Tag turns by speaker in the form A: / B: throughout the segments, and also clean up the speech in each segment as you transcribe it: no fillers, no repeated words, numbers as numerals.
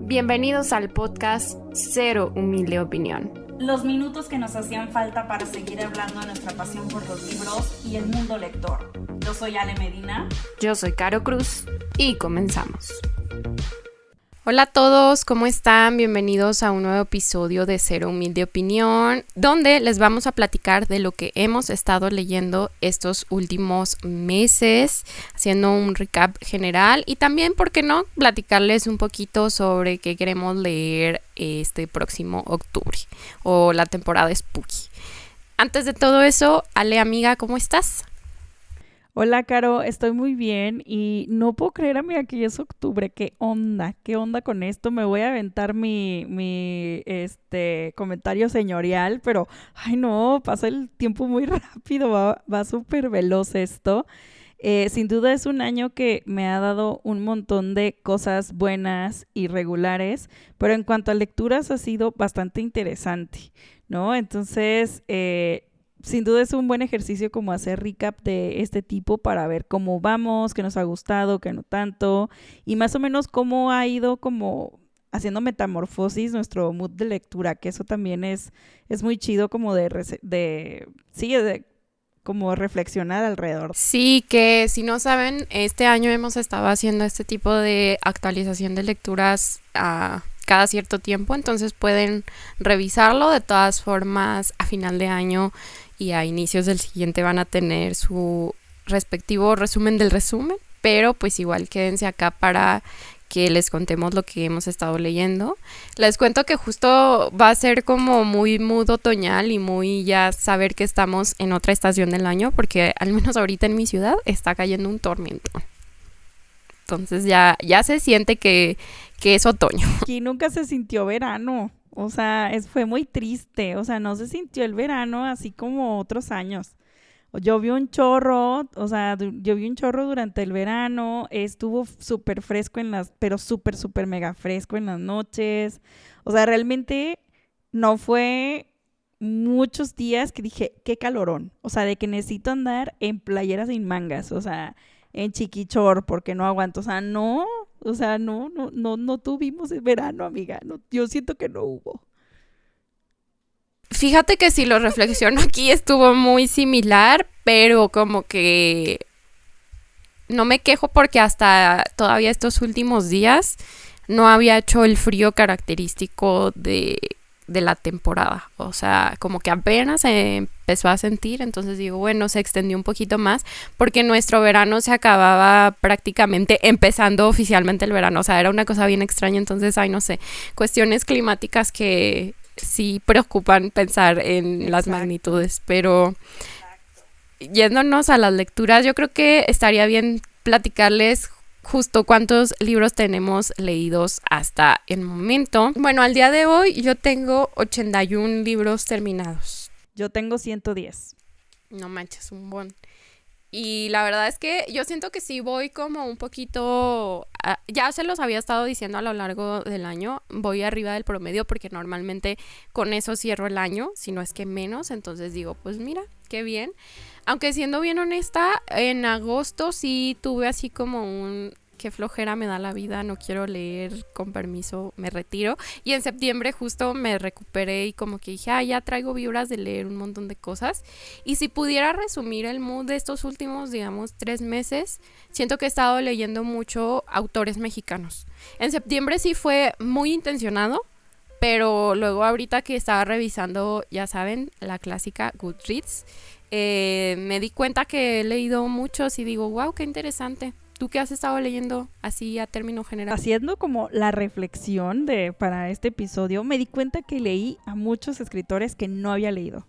A: Bienvenidos al podcast Cero Humilde Opinión.
B: Los minutos que nos hacían falta para seguir hablando de nuestra pasión por los libros y el mundo lector. Yo soy Ale Medina.
A: Yo soy Caro Cruz y comenzamos. Hola a todos, ¿cómo están? Bienvenidos a un nuevo episodio de Cero Humilde Opinión, donde les vamos a platicar de lo que hemos estado leyendo estos últimos meses, haciendo un recap general y también, ¿por qué no?, platicarles un poquito sobre qué queremos leer este próximo octubre o la temporada Spooky. Antes de todo eso, Ale, amiga, ¿cómo estás?
C: Hola, Caro, estoy muy bien y no puedo creer, amiga, que ya es octubre. ¿Qué onda? ¿Qué onda con esto? Me voy a aventar mi comentario señorial, pero, ay no, pasa el tiempo muy rápido, va súper veloz esto. Sin duda es un año que me ha dado un montón de cosas buenas y regulares, pero en cuanto a lecturas ha sido bastante interesante, ¿no? Entonces, sin duda es un buen ejercicio como hacer recap de este tipo para ver cómo vamos, qué nos ha gustado, qué no tanto, y más o menos cómo ha ido como haciendo metamorfosis nuestro mood de lectura, que eso también es muy chido como de como reflexionar alrededor.
A: Sí, que si no saben, este año hemos estado haciendo este tipo de actualización de lecturas cada cierto tiempo, entonces pueden revisarlo. De todas formas, a final de año y a inicios del siguiente van a tener su respectivo resumen del resumen, pero pues igual quédense acá para que les contemos lo que hemos estado leyendo. Les cuento que justo va a ser como muy mood otoñal y muy ya saber que estamos en otra estación del año, porque al menos ahorita en mi ciudad está cayendo un tormento. Entonces ya se siente que es otoño.
C: Aquí nunca se sintió verano, o sea, fue muy triste, o sea, no se sintió el verano así como otros años. Llovió un chorro, o sea, llovió un chorro durante el verano, estuvo súper fresco pero súper mega fresco en las noches. O sea, realmente no fue muchos días que dije, qué calorón. O sea, de que necesito andar en playeras sin mangas, o sea, en chiquichor porque no aguanto. No tuvimos el verano, amiga. No, yo siento que no hubo.
A: Fíjate que si lo reflexiono aquí estuvo muy similar, pero como que no me quejo porque hasta todavía estos últimos días no había hecho el frío característico de la temporada. O sea, como que apenas se empezó a sentir, entonces digo, bueno, se extendió un poquito más porque nuestro verano se acababa prácticamente empezando oficialmente el verano. O sea, era una cosa bien extraña, entonces, no sé, cuestiones climáticas que sí preocupan pensar en las magnitudes, pero yéndonos a las lecturas, yo creo que estaría bien platicarles justo cuántos libros tenemos leídos hasta el momento. Bueno, al día de hoy yo tengo 81 libros terminados.
C: Yo tengo 110.
A: No manches, un buen. Y la verdad es que yo siento que sí voy como un poquito, ya se los había estado diciendo a lo largo del año, voy arriba del promedio porque normalmente con eso cierro el año, si no es que menos, entonces digo, pues mira, qué bien. Aunque siendo bien honesta, en agosto sí tuve así como qué flojera me da la vida, no quiero leer, con permiso, me retiro. Y en septiembre justo me recuperé y como que dije, ya traigo vibras de leer un montón de cosas. Y si pudiera resumir el mood de estos últimos, digamos, 3 meses, siento que he estado leyendo mucho autores mexicanos. En septiembre sí fue muy intencionado, pero luego ahorita que estaba revisando, ya saben, la clásica Goodreads, me di cuenta que he leído muchos y digo, wow, qué interesante. ¿Tú qué has estado leyendo así a término general?
C: Haciendo como la reflexión para este episodio, me di cuenta que leí a muchos escritores que no había leído.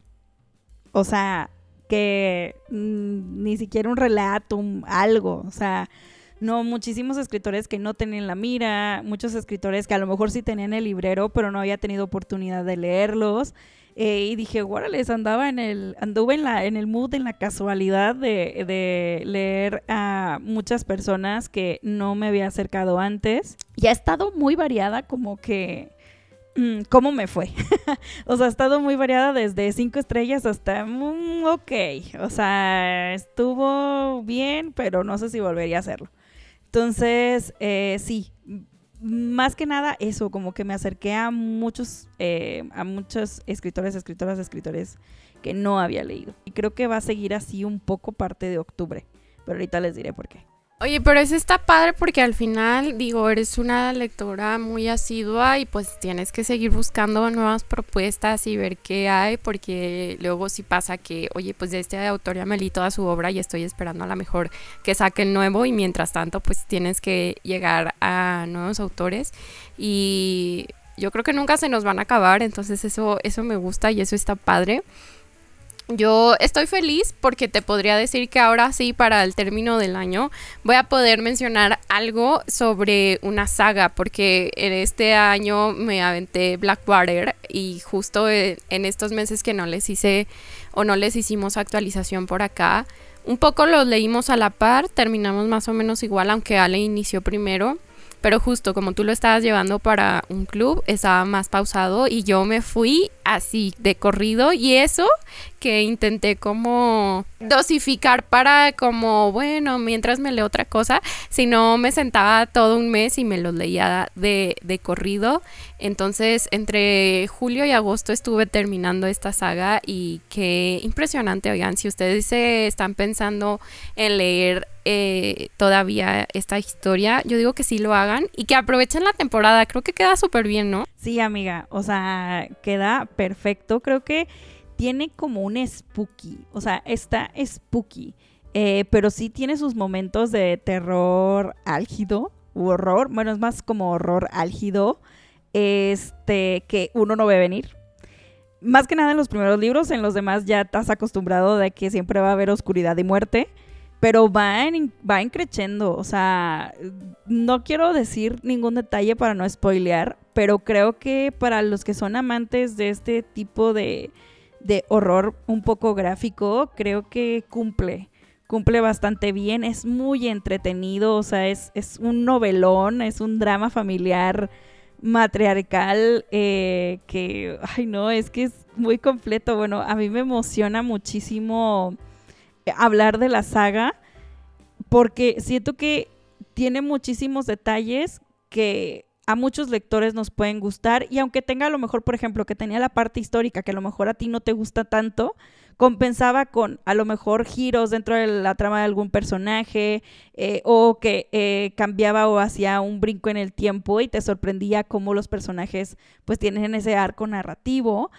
C: O sea, que ni siquiera un relato, algo. O sea, no, muchísimos escritores que no tenían la mira, muchos escritores que a lo mejor sí tenían el librero, pero no había tenido oportunidad de leerlos. Y dije, órales, anduve en el mood, en la casualidad de leer a muchas personas que no me había acercado antes. Y ha estado muy variada, como que ¿cómo me fue? O sea, ha estado muy variada desde 5 estrellas hasta ok. O sea, estuvo bien, pero no sé si volvería a hacerlo. Entonces, sí, más que nada eso, como que me acerqué a muchos escritores que no había leído. Y creo que va a seguir así un poco parte de octubre, pero ahorita les diré por qué.
A: Oye, pero eso está padre porque al final, digo, eres una lectora muy asidua y pues tienes que seguir buscando nuevas propuestas y ver qué hay, porque luego sí pasa que, oye, pues de este autor ya me leí toda su obra y estoy esperando a lo mejor que saque el nuevo, y mientras tanto pues tienes que llegar a nuevos autores y yo creo que nunca se nos van a acabar, entonces eso me gusta y eso está padre. Yo estoy feliz porque te podría decir que ahora sí, para el término del año, voy a poder mencionar algo sobre una saga, porque en este año me aventé Blackwater y justo en estos meses que no les hice o no les hicimos actualización por acá, un poco los leímos a la par, terminamos más o menos igual, aunque Ale inició primero. Pero justo como tú lo estabas llevando para un club, estaba más pausado y yo me fui así de corrido, y eso que intenté como dosificar para como, bueno, mientras me leo otra cosa, si no me sentaba todo un mes y me los leía de corrido. Entonces entre julio y agosto estuve terminando esta saga y qué impresionante. Oigan, si ustedes se están pensando en leer todavía esta historia, yo digo que sí lo hagan y que aprovechen la temporada. Creo que queda súper bien, ¿no?
C: Sí, amiga, o sea, queda perfecto. Creo que tiene como un spooky, o sea, está spooky, pero sí tiene sus momentos de terror álgido, u horror, bueno, es más como horror álgido, que uno no ve venir. Más que nada en los primeros libros, en los demás ya estás acostumbrado de que siempre va a haber oscuridad y muerte, pero va increciendo, o sea, no quiero decir ningún detalle para no spoilear, pero creo que para los que son amantes de este tipo de horror un poco gráfico, creo que cumple bastante bien, es muy entretenido, o sea, es un novelón, es un drama familiar matriarcal que, ay no, es que es muy completo. Bueno, a mí me emociona muchísimo hablar de la saga porque siento que tiene muchísimos detalles que a muchos lectores nos pueden gustar, y aunque tenga a lo mejor, por ejemplo, que tenía la parte histórica que a lo mejor a ti no te gusta tanto, compensaba con a lo mejor giros dentro de la trama de algún personaje, o que cambiaba o hacía un brinco en el tiempo y te sorprendía cómo los personajes pues tienen ese arco narrativo.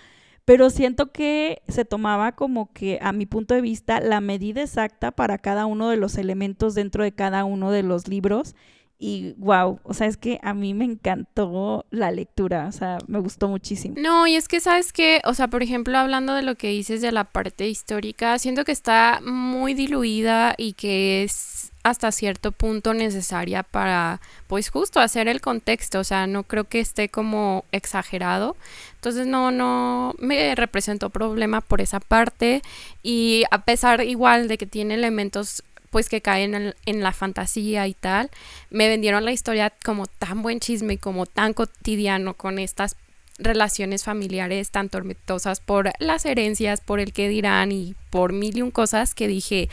C: Pero siento que se tomaba como que, a mi punto de vista, la medida exacta para cada uno de los elementos dentro de cada uno de los libros. Y wow, o sea, es que a mí me encantó la lectura, o sea, me gustó muchísimo.
A: No, y es que sabes que, o sea, por ejemplo, hablando de lo que dices de la parte histórica, siento que está muy diluida y que es hasta cierto punto necesaria para, pues justo hacer el contexto, o sea, no creo que esté como exagerado, entonces no me representó problema por esa parte, y a pesar igual de que tiene elementos pues que caen en la fantasía y tal, me vendieron la historia como tan buen chisme y como tan cotidiano, con estas relaciones familiares tan tormentosas por las herencias, por el que dirán y por mil y un cosas, que dije,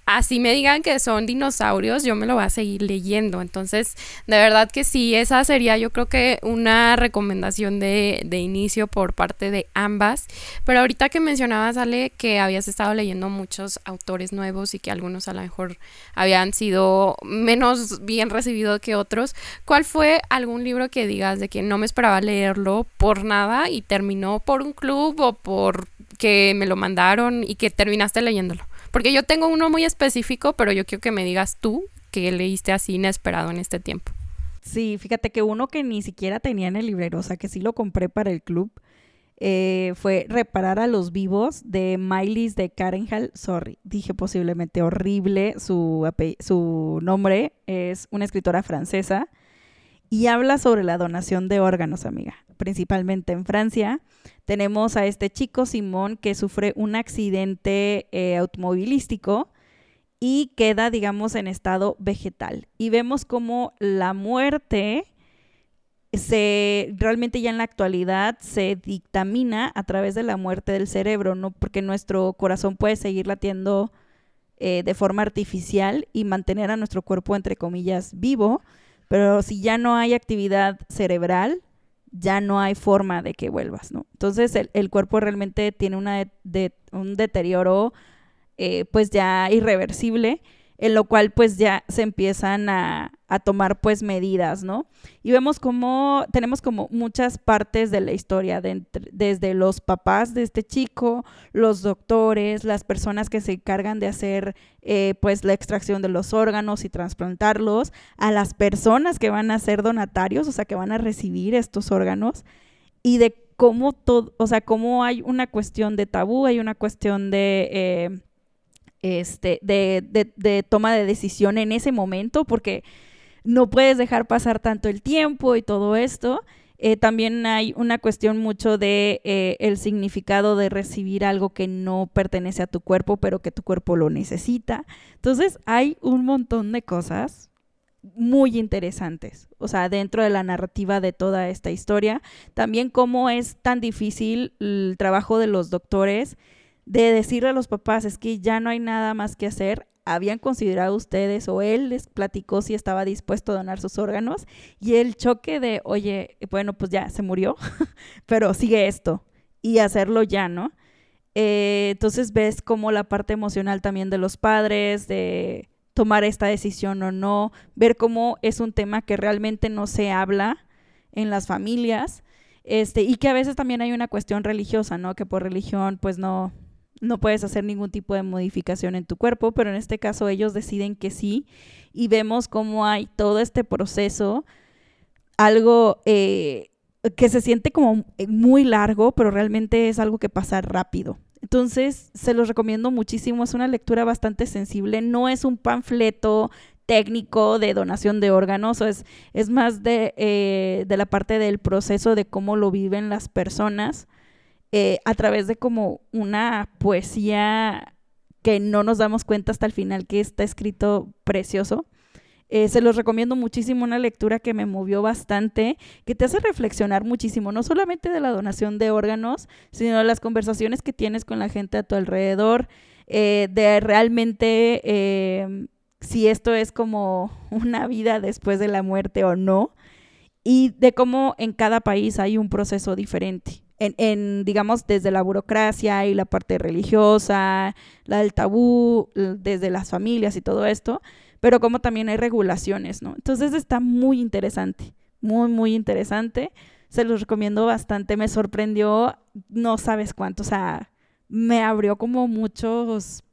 A: así me digan que son dinosaurios, yo me lo voy a seguir leyendo. Entonces, de verdad que sí, esa sería yo creo que una recomendación de inicio por parte de ambas. Pero ahorita que mencionabas, Ale, que habías estado leyendo muchos autores nuevos y que algunos a lo mejor habían sido menos bien recibidos que otros, ¿cuál fue algún libro que digas de que no me esperaba leerlo por nada y terminó por un club o por que me lo mandaron y que terminaste leyéndolo? Porque yo tengo uno muy específico, pero yo quiero que me digas tú que leíste así inesperado en este tiempo.
C: Sí, fíjate que uno que ni siquiera tenía en el librero, o sea, que sí lo compré para el club, fue Reparar a los vivos, de Maylis de Carenhall. Sorry, dije posiblemente horrible su nombre. Es una escritora francesa y habla sobre la donación de órganos, amiga, principalmente en Francia. Tenemos a este chico, Simón, que sufre un accidente automovilístico y queda, digamos, en estado vegetal. Y vemos cómo la muerte realmente ya en la actualidad se dictamina a través de la muerte del cerebro, ¿no? Porque nuestro corazón puede seguir latiendo de forma artificial y mantener a nuestro cuerpo, entre comillas, vivo, pero si ya no hay actividad cerebral, ya no hay forma de que vuelvas, ¿no? Entonces el cuerpo realmente tiene un deterioro pues ya irreversible, en lo cual pues ya se empiezan a tomar pues medidas, ¿no? Y vemos como tenemos como muchas partes de la historia, desde los papás de este chico, los doctores, las personas que se encargan de hacer pues la extracción de los órganos y trasplantarlos, a las personas que van a ser donatarios, o sea, que van a recibir estos órganos, y de cómo todo, o sea, cómo hay una cuestión de tabú, hay una cuestión de toma de decisión en ese momento, porque no puedes dejar pasar tanto el tiempo y todo esto. También hay una cuestión mucho de el significado de recibir algo que no pertenece a tu cuerpo, pero que tu cuerpo lo necesita. Entonces hay un montón de cosas muy interesantes, o sea, dentro de la narrativa de toda esta historia. También cómo es tan difícil el trabajo de los doctores de decirle a los papás, es que ya no hay nada más que hacer. ¿Habían considerado ustedes, o él les platicó si estaba dispuesto a donar sus órganos? Y el choque de, oye, bueno, pues ya se murió, pero sigue esto, y hacerlo ya, ¿no? Entonces ves como la parte emocional también de los padres, de tomar esta decisión o no, ver cómo es un tema que realmente no se habla en las familias, y que a veces también hay una cuestión religiosa, ¿no? Que por religión pues no puedes hacer ningún tipo de modificación en tu cuerpo, pero en este caso ellos deciden que sí, y vemos cómo hay todo este proceso, algo que se siente como muy largo, pero realmente es algo que pasa rápido. Entonces, se los recomiendo muchísimo, es una lectura bastante sensible, no es un panfleto técnico de donación de órganos, es más de la parte del proceso de cómo lo viven las personas, a través de como una poesía que no nos damos cuenta hasta el final que está escrito precioso. Se los recomiendo muchísimo, una lectura que me movió bastante, que te hace reflexionar muchísimo, no solamente de la donación de órganos, sino de las conversaciones que tienes con la gente a tu alrededor, de realmente si esto es como una vida después de la muerte o no, y de cómo en cada país hay un proceso diferente. Digamos, desde la burocracia y la parte religiosa, la del tabú, desde las familias y todo esto, pero como también hay regulaciones, ¿no? Entonces está muy interesante, muy, muy interesante. Se los recomiendo bastante, me sorprendió, no sabes cuánto, o sea, me abrió como muchos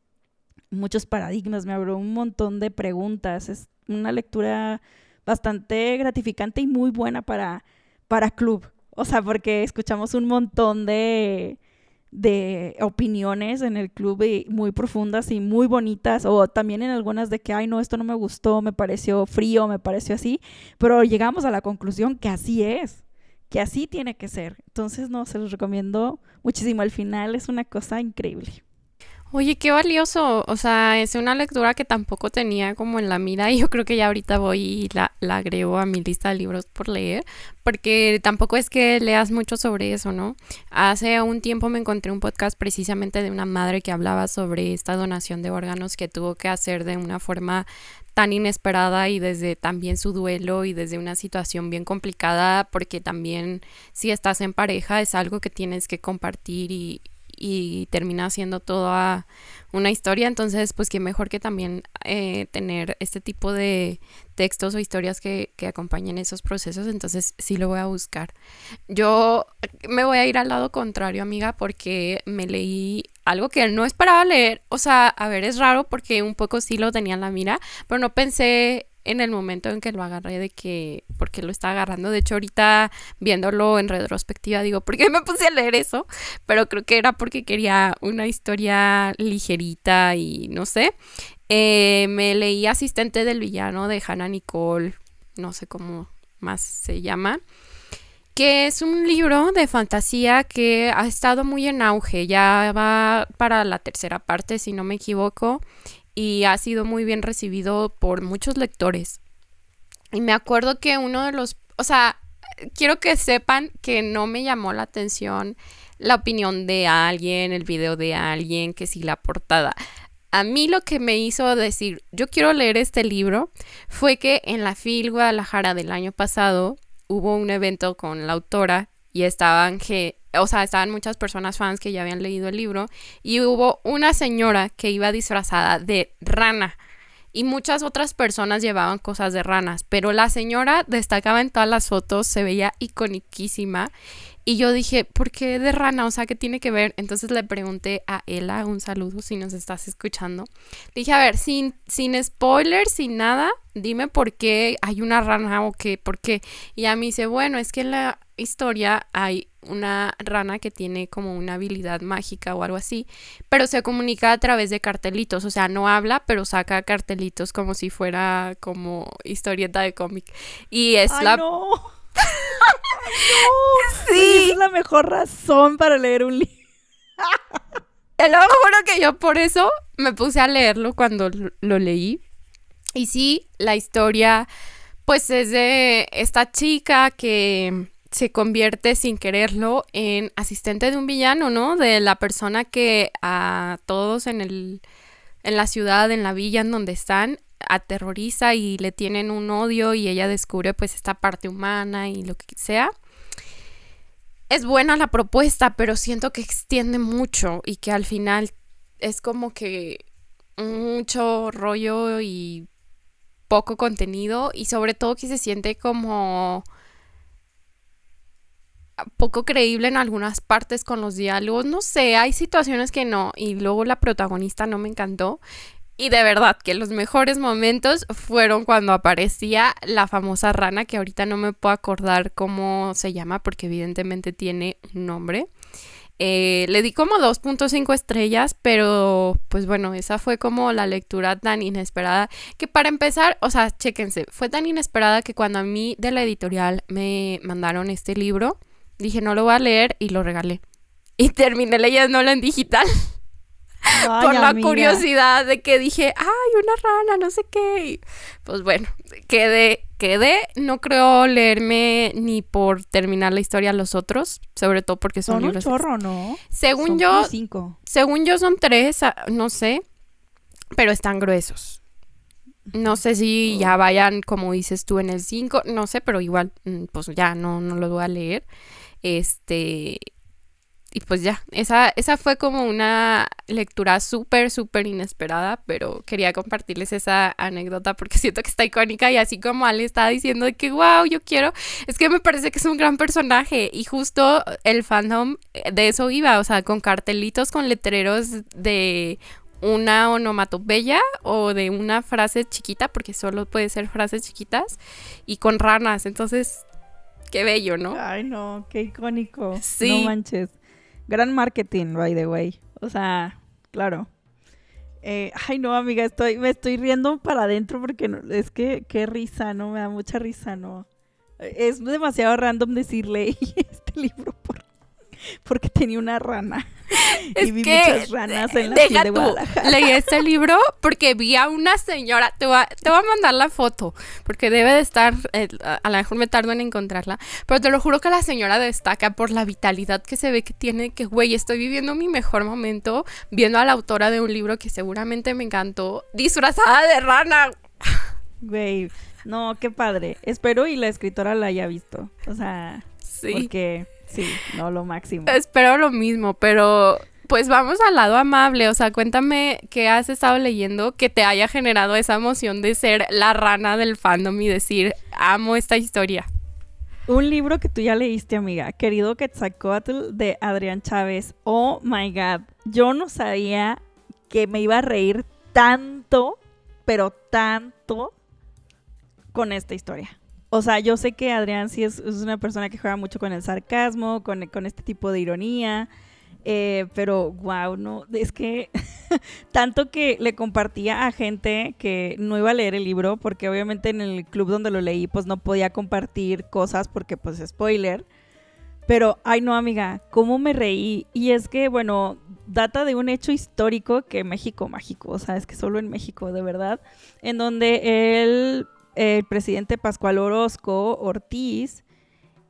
C: paradigmas, me abrió un montón de preguntas. Es una lectura bastante gratificante y muy buena para club. O sea, porque escuchamos un montón de opiniones en el club, y muy profundas y muy bonitas, o también en algunas de que, ay, no, esto no me gustó, me pareció frío, me pareció así, pero llegamos a la conclusión que así es, que así tiene que ser. Entonces, no, se los recomiendo muchísimo. Al final es una cosa increíble.
A: Oye, qué valioso. O sea, es una lectura que tampoco tenía como en la mira, y yo creo que ya ahorita voy y la agrego a mi lista de libros por leer, porque tampoco es que leas mucho sobre eso, ¿no? Hace un tiempo me encontré un podcast precisamente de una madre que hablaba sobre esta donación de órganos que tuvo que hacer de una forma tan inesperada, y desde también su duelo y desde una situación bien complicada, porque también si estás en pareja es algo que tienes que compartir, y termina siendo toda una historia. Entonces, pues qué mejor que también tener este tipo de textos o historias que acompañen esos procesos. Entonces sí lo voy a buscar. Yo me voy a ir al lado contrario, amiga, porque me leí algo que no esperaba leer. O sea, a ver, es raro porque un poco sí lo tenía en la mira, pero no pensé en el momento en que lo agarré de que, ¿por qué lo estaba agarrando? De hecho, ahorita viéndolo en retrospectiva digo, ¿por qué me puse a leer eso? Pero creo que era porque quería una historia ligerita y no sé. Me leí Asistente del Villano de Hannah Nicole, no sé cómo más se llama, que es un libro de fantasía que ha estado muy en auge. Ya va para la tercera parte, si no me equivoco, y ha sido muy bien recibido por muchos lectores. Y me acuerdo que uno de los... O sea, quiero que sepan que no me llamó la atención la opinión de alguien, el video de alguien, que sí la portada. a mí lo que me hizo decir, yo quiero leer este libro, fue que en la FIL Guadalajara del año pasado hubo un evento con la autora y estaban muchas personas fans que ya habían leído el libro y hubo una señora que iba disfrazada de rana y muchas otras personas llevaban cosas de ranas, pero la señora destacaba en todas las fotos, se veía iconiquísima. Y yo dije, ¿por qué de rana? O sea, ¿qué tiene que ver? Entonces le pregunté a Ela, un saludo si nos estás escuchando. Dije, a ver, sin spoilers, sin nada, dime por qué hay una rana o qué, por qué. Y a mí dice, bueno, es que en la historia hay una rana que tiene como una habilidad mágica o algo así, pero se comunica a través de cartelitos, o sea, no habla, pero saca cartelitos como si fuera como historieta de cómic. Y es
C: ¡Ay,
A: la...
C: no!
A: Sí.
C: Esa es la mejor razón para leer un libro.
A: Te lo juro que yo por eso me puse a leerlo cuando lo leí. Y sí, la historia pues es de esta chica que se convierte sin quererlo en asistente de un villano, ¿no? De la persona que a todos en la ciudad, en la villa en donde están, aterroriza y le tienen un odio y ella descubre pues esta parte humana y lo que sea. Es buena la propuesta, pero siento que extiende mucho y que al final es como que mucho rollo y poco contenido y sobre todo que se siente como poco creíble en algunas partes con los diálogos. No sé, hay situaciones que no y luego la protagonista no me encantó. Y de verdad que los mejores momentos fueron cuando aparecía la famosa rana, que ahorita no me puedo acordar cómo se llama porque evidentemente tiene un nombre. Le di como 2.5 estrellas, pero pues bueno, esa fue como la lectura tan inesperada que para empezar, o sea, chéquense, fue tan inesperada que cuando a mí de la editorial me mandaron este libro, dije no lo voy a leer y lo regalé. Y terminé leyéndolo en digital.
C: Ay,
A: por la
C: amiga.
A: curiosidad de que dije, ay, una rana, no sé qué. Y pues bueno, quedé. No creo leerme ni por terminar la historia los otros, sobre todo porque son
C: un
A: libros.
C: chorro, ¿no?
A: Según
C: Son
A: yo,
C: como 5.
A: según yo son 3, no sé, pero están gruesos. No sé si ya vayan, como dices tú, en el 5, no sé, pero igual, pues ya no los voy a leer. Y pues ya, esa fue como una lectura súper, súper inesperada, pero quería compartirles esa anécdota porque siento que está icónica y así como Ale estaba diciendo de que wow, yo quiero, es que me parece que es un gran personaje y justo el fandom de eso iba, o sea, con cartelitos, con letreros de una onomatopeya o de una frase chiquita, porque solo puede ser frases chiquitas, y con ranas, entonces, qué bello, ¿no?
C: Ay, no, qué icónico.
A: Sí.
C: No manches. Gran marketing, by the way. O sea, claro. Ay, no, amiga, me estoy riendo para adentro porque es que qué risa, ¿no? Me da mucha risa, ¿no? Es demasiado random decirle este libro porque tenía una rana.
A: Es
C: y vi
A: que,
C: muchas ranas en la fila de Guadalajara.
A: Leí este libro porque vi a una señora, te voy a mandar la foto, porque debe de estar, a lo mejor me tardo en encontrarla, pero te lo juro que la señora destaca por la vitalidad que se ve que tiene, que güey, estoy viviendo mi mejor momento viendo a la autora de un libro que seguramente me encantó, disfrazada de rana.
C: Güey, no, qué padre. Espero y la escritora la haya visto. O sea,
A: Sí.
C: porque sí, no, lo máximo.
A: Espero lo mismo, pero pues vamos al lado amable, o sea, cuéntame qué has estado leyendo que te haya generado esa emoción de ser la rana del fandom y decir, amo esta historia.
C: Un libro que tú ya leíste, amiga, Querido Quetzalcóatl, de Adrián Chávez. Oh my God, yo no sabía que me iba a reír tanto, pero tanto con esta historia. O sea, yo sé que Adrián sí es una persona que juega mucho con el sarcasmo, con este tipo de ironía, pero wow, no, es que tanto que le compartía a gente que no iba a leer el libro, porque obviamente en el club donde lo leí, pues no podía compartir cosas porque pues spoiler, pero ay no, amiga, cómo me reí. Y es que, bueno, data de un hecho histórico que México mágico, o sea, es que solo en México, de verdad, en donde el presidente Pascual Ortiz,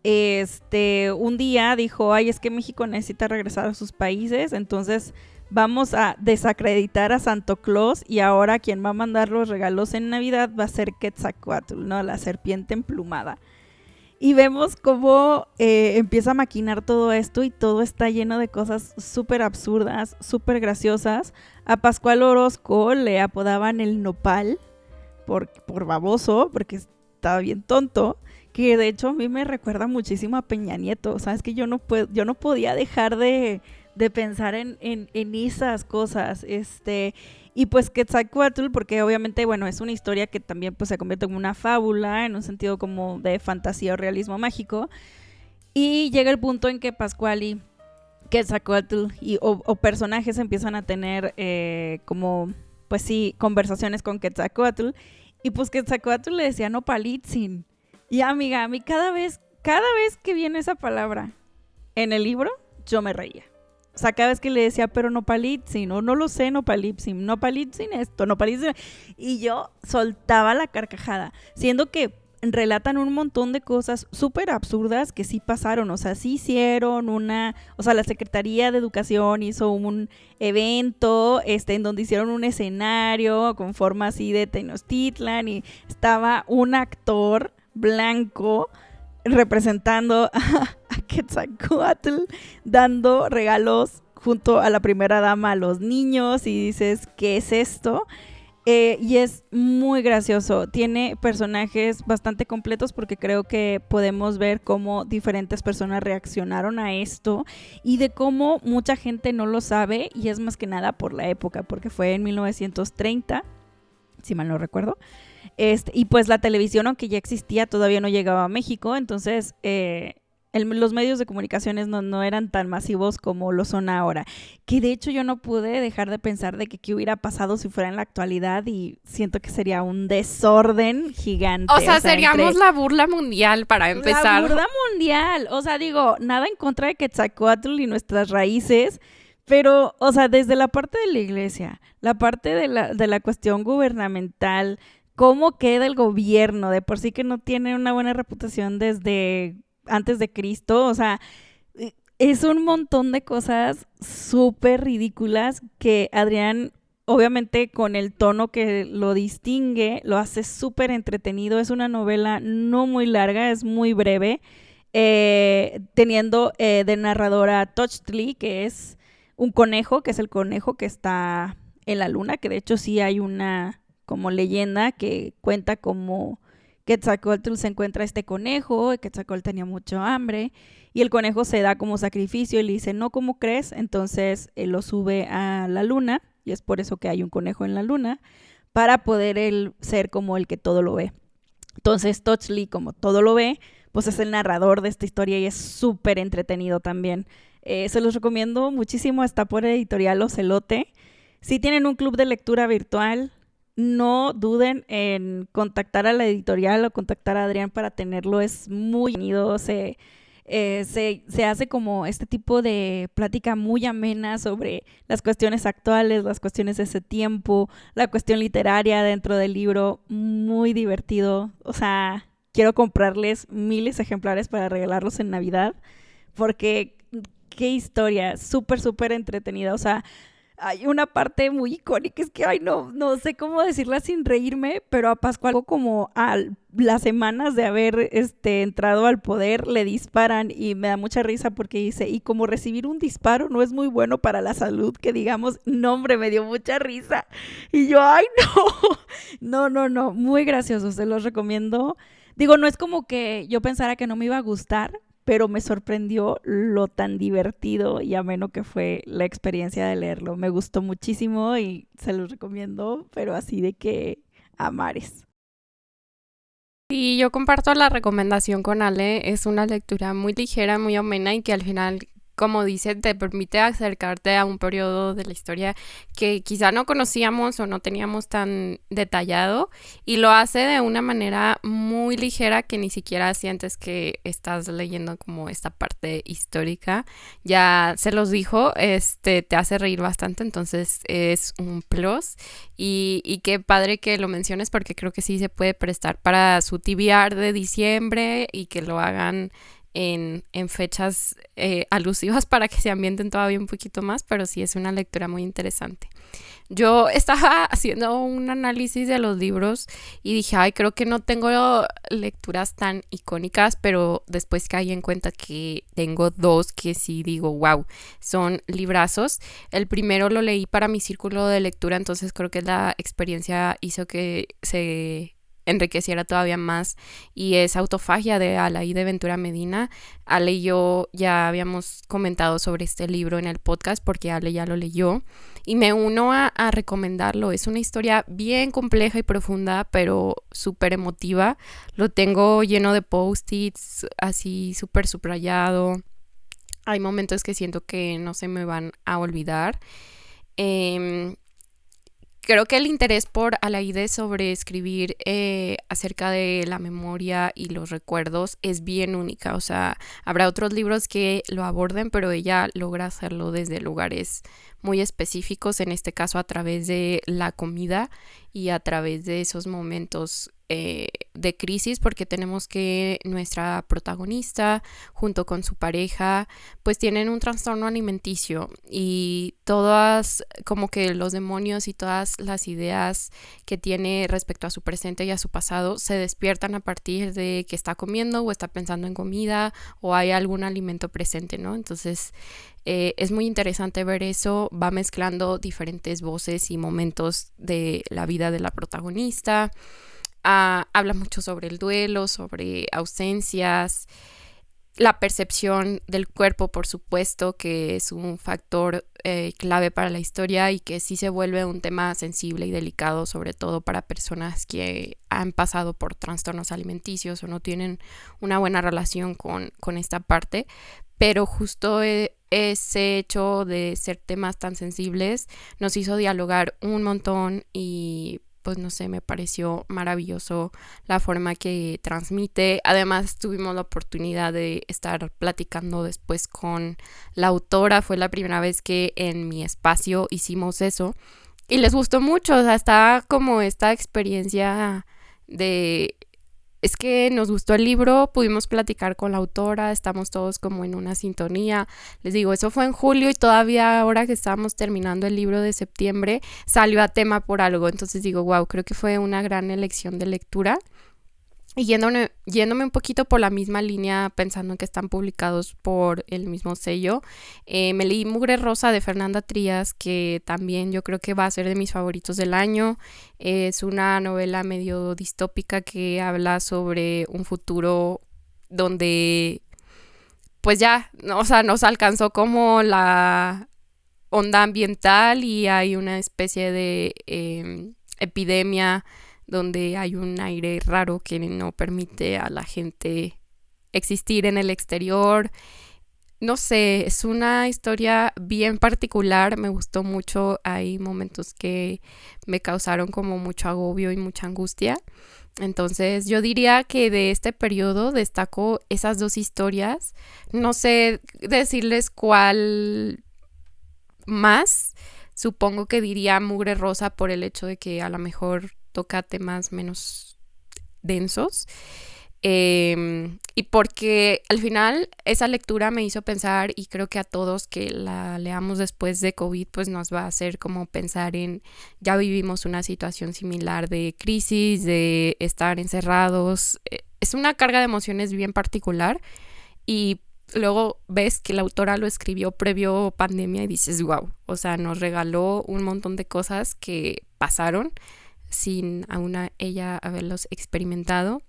C: un día dijo, ay, es que México necesita regresar a sus países, entonces vamos a desacreditar a Santo Claus y ahora quien va a mandar los regalos en Navidad va a ser Quetzalcóatl, ¿no? La serpiente emplumada. Y vemos cómo empieza a maquinar todo esto y todo está lleno de cosas súper absurdas, súper graciosas. A Pascual Orozco le apodaban el nopal por baboso, porque estaba bien tonto, que de hecho a mí me recuerda muchísimo a Peña Nieto. O sea, es que yo no podía dejar de pensar en esas cosas. Y pues Quetzalcóatl, porque obviamente, bueno, es una historia que también pues se convierte en una fábula, en un sentido como de fantasía o realismo mágico. Y llega el punto en que Pascual y Quetzalcóatl o personajes empiezan a tener como, pues sí, conversaciones con Quetzalcóatl. Y pues Quetzalcóatl le decía Nopalitzin. Y amiga, a mí cada vez que viene esa palabra en el libro, yo me reía. O sea, cada vez que le decía, pero Nopalitzin, o no lo sé, Nopalitzin esto, Nopalitzin. Y yo soltaba la carcajada, siendo que relatan un montón de cosas súper absurdas que sí pasaron. O sea, sí hicieron o sea, la Secretaría de Educación hizo un evento en donde hicieron un escenario con forma así de Tenochtitlan y estaba un actor blanco representando a Quetzalcóatl dando regalos junto a la primera dama a los niños y dices, ¿qué es esto? Y es muy gracioso, tiene personajes bastante completos porque creo que podemos ver cómo diferentes personas reaccionaron a esto y de cómo mucha gente no lo sabe y es más que nada por la época, porque fue en 1930, si mal no recuerdo. Y pues la televisión, aunque ya existía, todavía no llegaba a México, entonces los medios de comunicaciones no eran tan masivos como lo son ahora. Que de hecho yo no pude dejar de pensar de que qué hubiera pasado si fuera en la actualidad y siento que sería un desorden gigante.
A: O sea, seríamos la burla mundial para empezar.
C: La burla mundial. O sea, digo, nada en contra de Quetzalcóatl y nuestras raíces, pero, o sea, desde la parte de la iglesia, la parte de la cuestión gubernamental, cómo queda el gobierno, de por sí que no tiene una buena reputación desde antes de Cristo, o sea, es un montón de cosas súper ridículas que Adrián, obviamente con el tono que lo distingue, lo hace súper entretenido. Es una novela no muy larga, es muy breve, teniendo de narradora a Tochtli, que es un conejo, que es el conejo que está en la luna, que de hecho sí hay una como leyenda que cuenta como Quetzalcóatl se encuentra este conejo, Quetzalcóatl tenía mucho hambre y el conejo se da como sacrificio y le dice, no, ¿cómo crees? Entonces él lo sube a la luna y es por eso que hay un conejo en la luna, para poder él ser como el que todo lo ve. Entonces Tochtli, como todo lo ve, pues es el narrador de esta historia y es súper entretenido también. Se los recomiendo muchísimo, está por Editorial Ocelote. Si tienen un club de lectura virtual, no duden en contactar a la editorial o contactar a Adrián para tenerlo. Es muy unido, se hace como este tipo de plática muy amena sobre las cuestiones actuales, las cuestiones de ese tiempo, la cuestión literaria dentro del libro, muy divertido. O sea, quiero comprarles miles de ejemplares para regalarlos en Navidad, porque qué historia, súper, súper entretenida. O sea, hay una parte muy icónica, es que, ay, no sé cómo decirla sin reírme, pero a Pascual, como a las semanas de haber entrado al poder, le disparan y me da mucha risa porque dice, y como recibir un disparo no es muy bueno para la salud, que digamos, no, hombre, me dio mucha risa. Y yo, ay, no, muy gracioso, se los recomiendo. Digo, no es como que yo pensara que no me iba a gustar, pero me sorprendió lo tan divertido y ameno que fue la experiencia de leerlo. Me gustó muchísimo y se los recomiendo, pero así de que a mares.
A: Y yo comparto la recomendación con Ale, es una lectura muy ligera, muy amena y que al final, como dice, te permite acercarte a un periodo de la historia que quizá no conocíamos o no teníamos tan detallado y lo hace de una manera muy ligera que ni siquiera sientes que estás leyendo como esta parte histórica. Ya se los dijo, te hace reír bastante, entonces es un plus y qué padre que lo menciones porque creo que sí se puede prestar para su TBR de diciembre y que lo hagan en fechas alusivas para que se ambienten todavía un poquito más, pero sí es una lectura muy interesante. Yo estaba haciendo un análisis de los libros y dije, ay, creo que no tengo lecturas tan icónicas, pero después caí en cuenta que tengo dos que sí digo, wow, son librazos. El primero lo leí para mi círculo de lectura, entonces creo que la experiencia hizo que se enriqueciera todavía más, y es Autofagia de Alaíde Ventura Medina. Ale y yo ya habíamos comentado sobre este libro en el podcast porque Ale ya lo leyó y me uno a recomendarlo. Es una historia bien compleja y profunda, pero súper emotiva. Lo tengo lleno de post-its, así súper subrayado. Hay momentos que siento que no se me van a olvidar. Creo que el interés por Alaíde sobre escribir acerca de la memoria y los recuerdos es bien única. O sea, habrá otros libros que lo aborden, pero ella logra hacerlo desde lugares muy específicos, en este caso a través de la comida y a través de esos momentos de crisis, porque tenemos que nuestra protagonista junto con su pareja pues tienen un trastorno alimenticio, y todas como que los demonios y todas las ideas que tiene respecto a su presente y a su pasado se despiertan a partir de que está comiendo o está pensando en comida o hay algún alimento presente, ¿no? Entonces es muy interesante ver eso. Va mezclando diferentes voces y momentos de la vida de la protagonista. Habla mucho sobre el duelo, sobre ausencias, la percepción del cuerpo, por supuesto, que es un factor clave para la historia y que sí se vuelve un tema sensible y delicado, sobre todo para personas que han pasado por trastornos alimenticios o no tienen una buena relación con esta parte. Pero justo ese hecho de ser temas tan sensibles nos hizo dialogar un montón y pues no sé, me pareció maravilloso la forma que transmite. Además tuvimos la oportunidad de estar platicando después con la autora. Fue la primera vez que en mi espacio hicimos eso y les gustó mucho. O sea, está como esta experiencia de... Es que nos gustó el libro, pudimos platicar con la autora, estamos todos como en una sintonía. Les digo, eso fue en julio y todavía ahora que estábamos terminando el libro de septiembre salió a tema por algo. Entonces digo, wow, creo que fue una gran elección de lectura. Y yéndome un poquito por la misma línea, pensando en que están publicados por el mismo sello, me leí Mugre Rosa de Fernanda Trías, que también yo creo que va a ser de mis favoritos del año. Es una novela medio distópica que habla sobre un futuro donde pues ya, o sea, nos alcanzó como la onda ambiental y hay una especie de epidemia donde hay un aire raro que no permite a la gente existir en el exterior. No sé, es una historia bien particular, me gustó mucho. Hay momentos que me causaron como mucho agobio y mucha angustia. Entonces yo diría que de este periodo destaco esas dos historias. No sé decirles cuál más. Supongo que diría Mugre Rosa por el hecho de que a lo mejor toca temas menos densos, y porque al final esa lectura me hizo pensar, y creo que a todos que la leamos después de COVID pues nos va a hacer como pensar en, ya vivimos una situación similar de crisis, de estar encerrados. Es una carga de emociones bien particular, y luego ves que la autora lo escribió previo pandemia y dices, wow, o sea, nos regaló un montón de cosas que pasaron sin aún ella haberlos experimentado.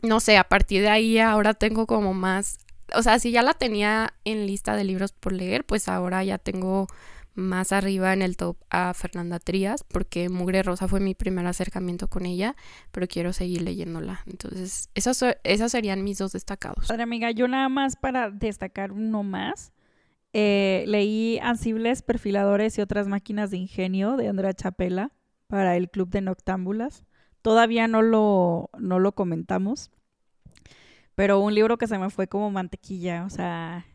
A: No sé, a partir de ahí ahora tengo como más, o sea, si ya la tenía en lista de libros por leer, pues ahora ya tengo más arriba en el top a Fernanda Trías, porque Mugre Rosa fue mi primer acercamiento con ella, pero quiero seguir leyéndola. Entonces, esos serían mis dos destacados.
C: Padre amiga, yo nada más para destacar uno más. Leí Ansibles, Perfiladores y otras máquinas de ingenio de Andrea Chapela para el Club de Noctámbulas. Todavía no lo comentamos, pero un libro que se me fue como mantequilla. O sea,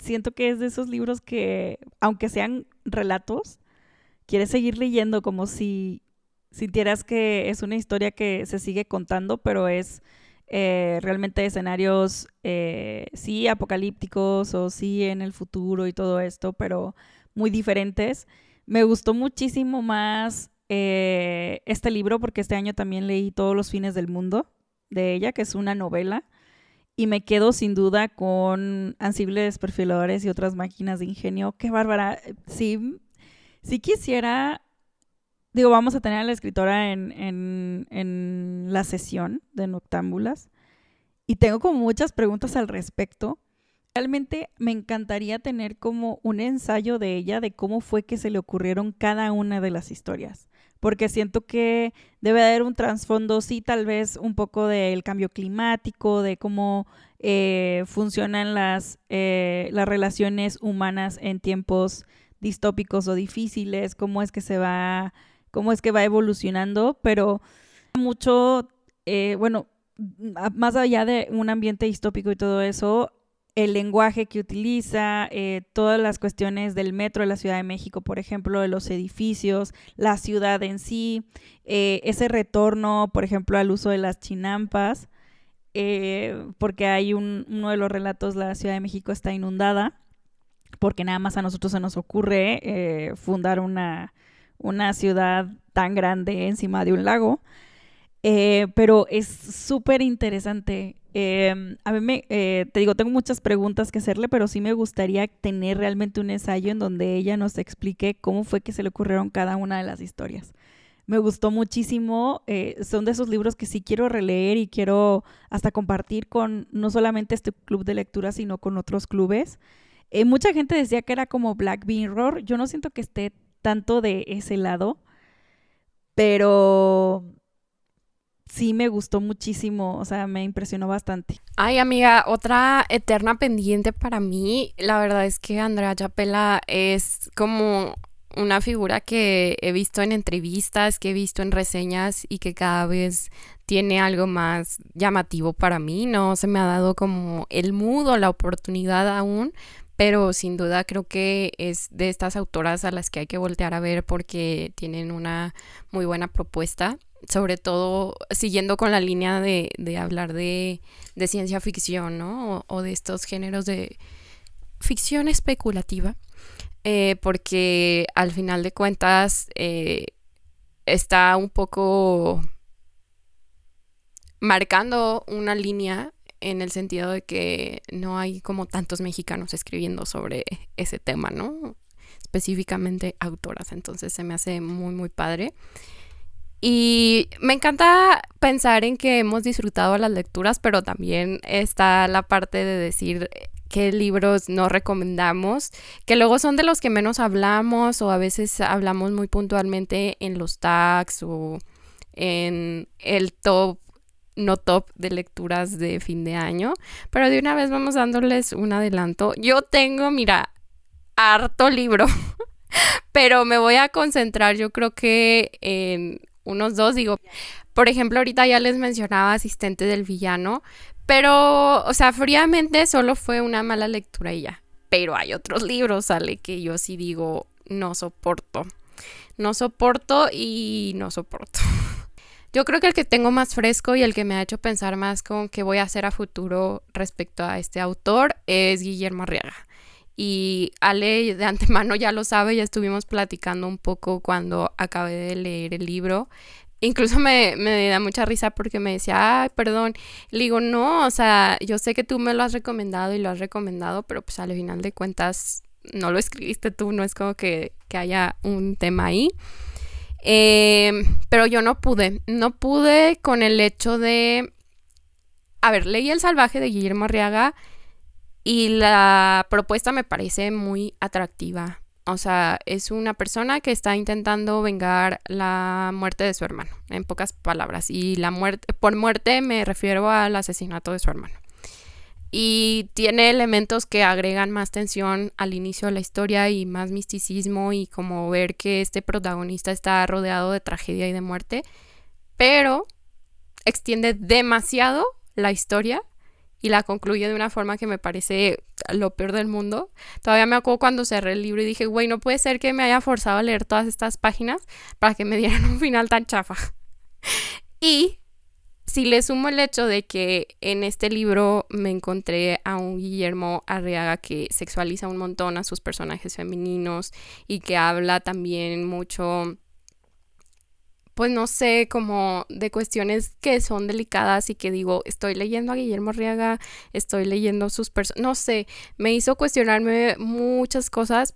C: siento que es de esos libros que, aunque sean relatos, quieres seguir leyendo como si sintieras que es una historia que se sigue contando, pero es realmente escenarios sí apocalípticos o sí en el futuro y todo esto, pero muy diferentes. Me gustó muchísimo más este libro porque este año también leí Todos los fines del mundo de ella, que es una novela, y me quedo sin duda con Ansibles Perfiladores y otras máquinas de ingenio. Qué bárbara. Sí, sí quisiera, digo, vamos a tener a la escritora en la sesión de Noctámbulas y tengo como muchas preguntas al respecto. Realmente me encantaría tener como un ensayo de ella de cómo fue que se le ocurrieron cada una de las historias, porque siento que debe haber un trasfondo, sí, tal vez un poco del cambio climático, de cómo funcionan las relaciones humanas en tiempos distópicos o difíciles, cómo es que va evolucionando, pero mucho, bueno, más allá de un ambiente distópico y todo eso, el lenguaje que utiliza, todas las cuestiones del metro de la Ciudad de México, por ejemplo, de los edificios, la ciudad en sí, ese retorno, por ejemplo, al uso de las chinampas, porque hay uno de los relatos, la Ciudad de México está inundada, porque nada más a nosotros se nos ocurre fundar una ciudad tan grande encima de un lago. Pero es súper interesante. A mí te digo, tengo muchas preguntas que hacerle, pero sí me gustaría tener realmente un ensayo en donde ella nos explique cómo fue que se le ocurrieron cada una de las historias. Me gustó muchísimo, son de esos libros que sí quiero releer y quiero hasta compartir con no solamente este club de lectura, sino con otros clubes. Mucha gente decía que era como Black Mirror, yo no siento que esté tanto de ese lado, pero sí me gustó muchísimo, o sea, me impresionó bastante.
A: Ay, amiga, otra eterna pendiente para mí, la verdad es que Andrea Chapela es como una figura que he visto en entrevistas, que he visto en reseñas y que cada vez tiene algo más llamativo para mí. No se me ha dado como el mood o la oportunidad aún, pero sin duda creo que es de estas autoras a las que hay que voltear a ver porque tienen una muy buena propuesta, sobre todo siguiendo con la línea de hablar de ciencia ficción, ¿no? O de estos géneros de ficción especulativa, porque al final de cuentas está un poco marcando una línea en el sentido de que no hay como tantos mexicanos escribiendo sobre ese tema, ¿no? Específicamente autoras, entonces se me hace muy, muy padre. Y me encanta pensar en que hemos disfrutado las lecturas, pero también está la parte de decir qué libros no recomendamos, que luego son de los que menos hablamos o a veces hablamos muy puntualmente en los tags o en el top, no top de lecturas de fin de año, pero de una vez vamos dándoles un adelanto. Yo tengo, mira, harto libro, pero me voy a concentrar yo creo que en unos dos, digo, por ejemplo, ahorita ya les mencionaba Asistente del Villano, pero, o sea, fríamente solo fue una mala lectura y ya. Pero hay otros libros, sale, que yo sí digo, no soporto. No soporto y no soporto. Yo creo que el que tengo más fresco y el que me ha hecho pensar más con qué voy a hacer a futuro respecto a este autor es Guillermo Arriaga. Y Ale de antemano ya lo sabe, ya estuvimos platicando un poco cuando acabé de leer el libro. Incluso me da mucha risa porque me decía, ay, perdón. Le digo, no, o sea, yo sé que tú me lo has recomendado y lo has recomendado, pero pues al final de cuentas no lo escribiste tú, no es como que haya un tema ahí. Pero yo no pude con el hecho de... A ver, leí El Salvaje de Guillermo Arriaga y la propuesta me parece muy atractiva. O sea, es una persona que está intentando vengar la muerte de su hermano, en pocas palabras. Y la muerte, por muerte me refiero al asesinato de su hermano. Y tiene elementos que agregan más tensión al inicio de la historia y más misticismo y como ver que este protagonista está rodeado de tragedia y de muerte, pero extiende demasiado la historia y la concluye de una forma que me parece lo peor del mundo. Todavía me acuerdo cuando cerré el libro y dije, güey, no puede ser que me haya forzado a leer todas estas páginas para que me dieran un final tan chafa. Y si le sumo el hecho de que en este libro me encontré a un Guillermo Arriaga que sexualiza un montón a sus personajes femeninos y que habla también mucho, pues no sé, como de cuestiones que son delicadas y que digo, estoy leyendo a Guillermo Arriaga, estoy leyendo sus personas, no sé, me hizo cuestionarme muchas cosas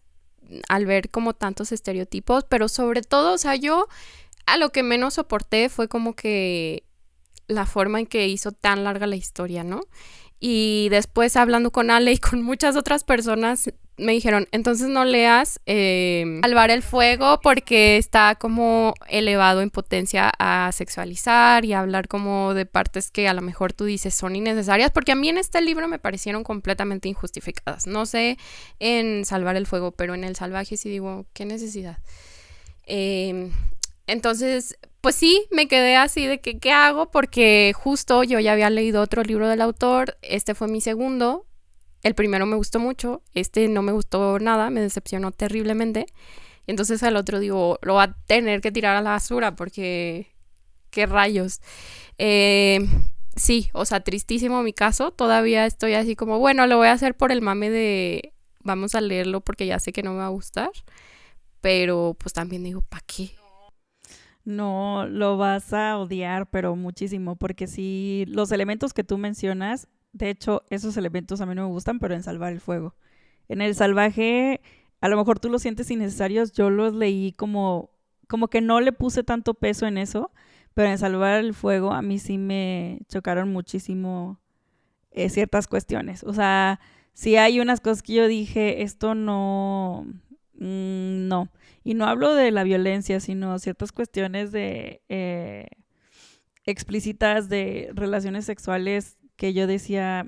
A: al ver como tantos estereotipos, pero sobre todo, o sea, yo a lo que menos soporté fue como que la forma en que hizo tan larga la historia, ¿no? Y después hablando con Ale y con muchas otras personas me dijeron, entonces no leas Salvar el Fuego porque está como elevado en potencia a sexualizar y a hablar como de partes que a lo mejor tú dices son innecesarias, porque a mí en este libro me parecieron completamente injustificadas. No sé en Salvar el Fuego, pero en El Salvaje sí digo, ¿qué necesidad? Entonces, pues sí, me quedé así de que, ¿qué hago? Porque justo yo ya había leído otro libro del autor, este fue mi segundo, el primero me gustó mucho, este no me gustó nada, me decepcionó terriblemente, y entonces al otro digo, lo va a tener que tirar a la basura porque, ¿qué rayos? Sí, o sea, tristísimo mi caso, todavía estoy así como, bueno, lo voy a hacer por el mame de, vamos a leerlo porque ya sé que no me va a gustar, pero pues también digo, ¿para qué?
C: No, lo vas a odiar, pero muchísimo, porque sí, los elementos que tú mencionas, de hecho, esos elementos a mí no me gustan, pero en Salvar el Fuego. En El Salvaje, a lo mejor tú los sientes innecesarios, yo los leí como que no le puse tanto peso en eso, pero en Salvar el Fuego a mí sí me chocaron muchísimo ciertas cuestiones. O sea, sí hay unas cosas que yo dije, esto no, no. Y no hablo de la violencia, sino ciertas cuestiones de explícitas de relaciones sexuales que yo decía,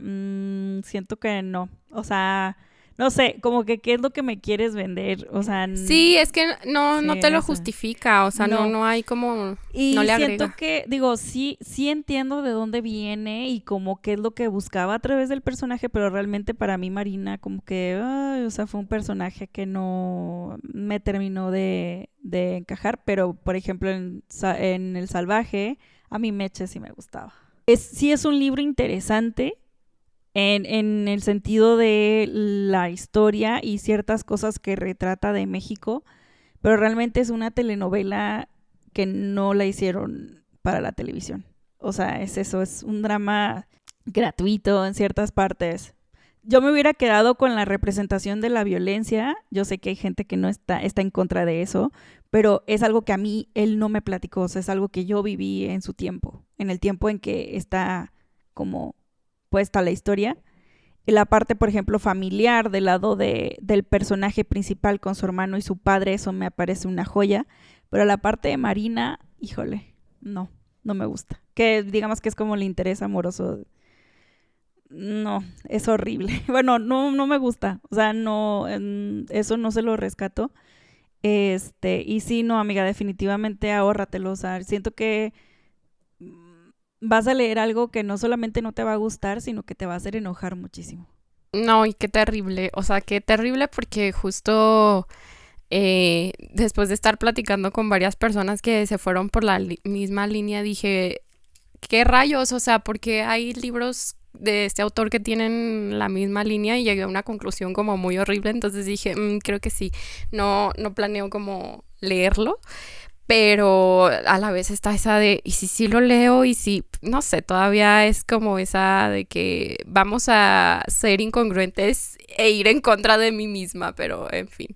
C: siento que no. O sea, no sé, como que qué es lo que me quieres vender. O sea,
A: Sí, es que no, no
C: sí,
A: te lo
C: no sé.
A: justifica, o sea, no,
C: No.
A: no hay como, no
C: Y
A: le
C: siento
A: agrega.
C: que, digo, sí, sí entiendo de dónde viene y como qué es lo que buscaba a través del personaje, pero realmente para mí Marina como que, ay, o sea, fue un personaje que no me terminó de encajar, pero por ejemplo en El Salvaje, a mí Meche sí me gustaba. Sí es un libro interesante en el sentido de la historia y ciertas cosas que retrata de México, pero realmente es una telenovela que no la hicieron para la televisión. O sea, es eso, es un drama gratuito en ciertas partes. Yo me hubiera quedado con la representación de la violencia. Yo sé que hay gente que no está en contra de eso, pero es algo que a mí él no me platicó. O sea, es algo que yo viví en su tiempo, en el tiempo en que está como puesta la historia. La parte, por ejemplo, familiar del lado del personaje principal con su hermano y su padre, eso me parece una joya. Pero la parte de Marina, híjole, no, no me gusta. Que digamos que es como el interés amoroso. No, es horrible. Bueno, no, no me gusta. O sea, no, eso no se lo rescato. Y sí, no, amiga, definitivamente ahórratelo. O sea, siento que vas a leer algo que no solamente no te va a gustar, sino que te va a hacer enojar muchísimo.
A: No, y qué terrible, o sea, qué terrible porque justo después de estar platicando con varias personas que se fueron por la misma línea, dije, ¿qué rayos? O sea, porque hay libros de este autor que tienen la misma línea y llegué a una conclusión como muy horrible, entonces dije, creo que sí, no, no planeo como leerlo, pero a la vez está esa de, y si sí lo leo, y si, no sé, todavía es como esa de que vamos a ser incongruentes e ir en contra de mí misma, pero en fin.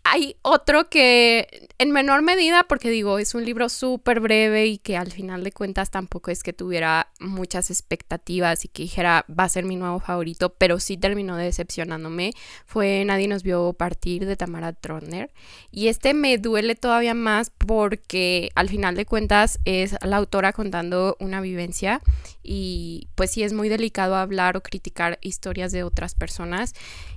A: Hay otro que en menor medida, porque digo, es un libro súper breve y que al final de cuentas tampoco es que tuviera muchas expectativas y que dijera va a ser mi nuevo favorito, pero sí terminó decepcionándome, fue Nadie nos vio partir de Tamara Trotner. Y este me duele todavía más porque al final de cuentas es la autora contando una vivencia y pues sí es muy delicado hablar o criticar historias de otras personas.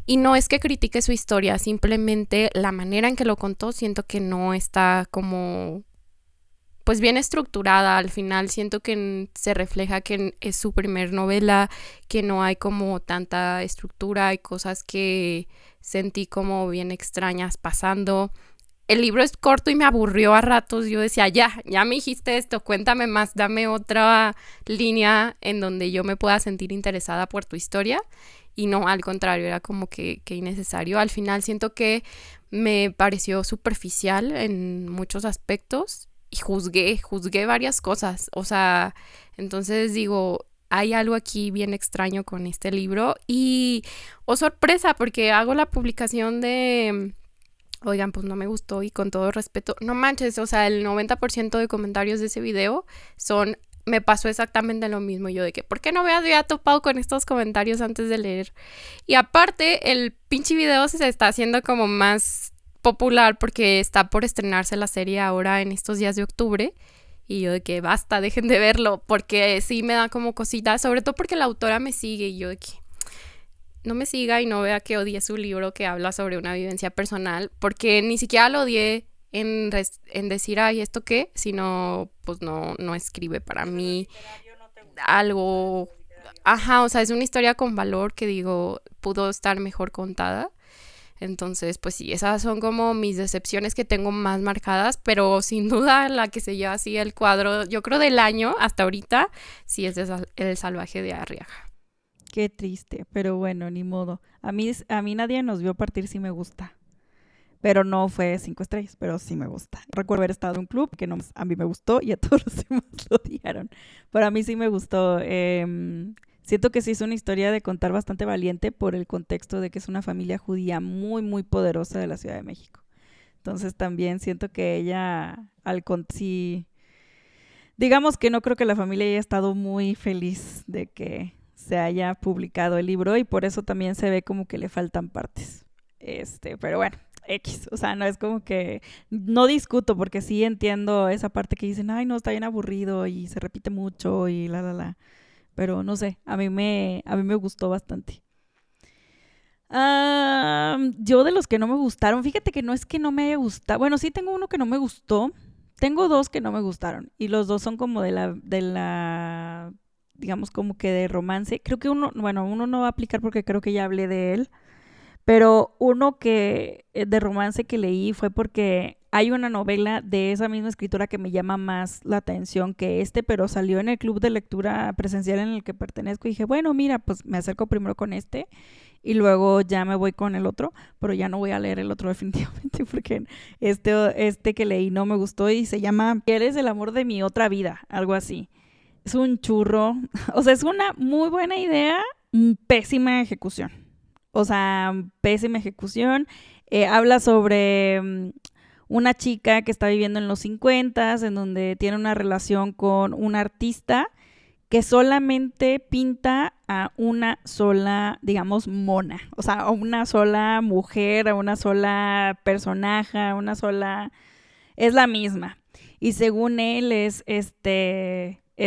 A: Y no es que critique su historia, simplemente la manera en que lo contó siento que no está como pues bien estructurada. Al final siento que se refleja que es su primer novela, que no hay como tanta estructura, hay cosas que sentí como bien extrañas pasando. el libro es corto y me aburrió a ratos. Yo decía, ya me dijiste esto, cuéntame más, dame otra línea en donde yo me pueda sentir interesada por tu historia. Y no, al contrario, era como que innecesario. Al final siento que me pareció superficial en muchos aspectos y juzgué varias cosas. O sea, entonces digo, hay algo aquí bien extraño con este libro. Y, sorpresa, porque hago la publicación de... Oigan, pues no me gustó y con todo respeto, no manches, o sea, el 90% de comentarios de ese video me pasó exactamente lo mismo. Yo de que, ¿por qué no me había topado con estos comentarios antes de leer? Y aparte, el pinche video se está haciendo como más popular porque está por estrenarse la serie ahora en estos días de octubre. Y yo de que basta, dejen de verlo, porque sí me da como cositas, sobre todo porque la autora me sigue y yo de que... no me siga y no vea que odié su libro que habla sobre una vivencia personal, porque ni siquiera lo odié en decir, ay, ¿esto qué? Sino, pues no escribe para mí algo... Ajá, o sea, es una historia con valor que digo, pudo estar mejor contada. Entonces, pues sí, esas son como mis decepciones que tengo más marcadas, pero sin duda la que se lleva así el cuadro, yo creo del año hasta ahorita, sí es El salvaje de Arriaga.
C: Qué triste, pero bueno, ni modo. A mí Nadie nos vio partir sí me gusta. Pero no fue 5 estrellas, pero sí me gusta. Recuerdo haber estado en un club que no, a mí me gustó y a todos los demás lo odiaron. Pero a mí sí me gustó. Siento que sí es una historia de contar bastante valiente por el contexto de que es una familia judía muy, muy poderosa de la Ciudad de México. Entonces también siento que ella, sí, digamos que no creo que la familia haya estado muy feliz de que se haya publicado el libro y por eso también se ve como que le faltan partes. Pero bueno, X, o sea, no es como que no discuto porque sí entiendo esa parte que dicen, ay, no, está bien aburrido y se repite mucho y pero no sé, a mí me gustó bastante. Yo de los que no me gustaron, fíjate que no es que no me haya gustado, bueno, sí tengo uno que no me gustó, tengo dos que no me gustaron y los dos son como de la digamos como que de romance. Creo que uno no va a aplicar porque creo que ya hablé de él, pero uno que de romance que leí fue porque hay una novela de esa misma escritora que me llama más la atención que pero salió en el club de lectura presencial en el que pertenezco y dije, bueno, mira, pues me acerco primero con y luego ya me voy con el otro, pero ya no voy a leer el otro definitivamente porque este que leí no me gustó y se llama Eres el amor de mi otra vida, algo así. Es un churro, o sea, es una muy buena idea, pésima ejecución. O sea, pésima ejecución. Habla sobre una chica que está viviendo en los 50s, en donde tiene una relación con un artista que solamente pinta a una sola, digamos, mona. O sea, a una sola mujer, a una sola personaje, a una sola... Es la misma. Y según él es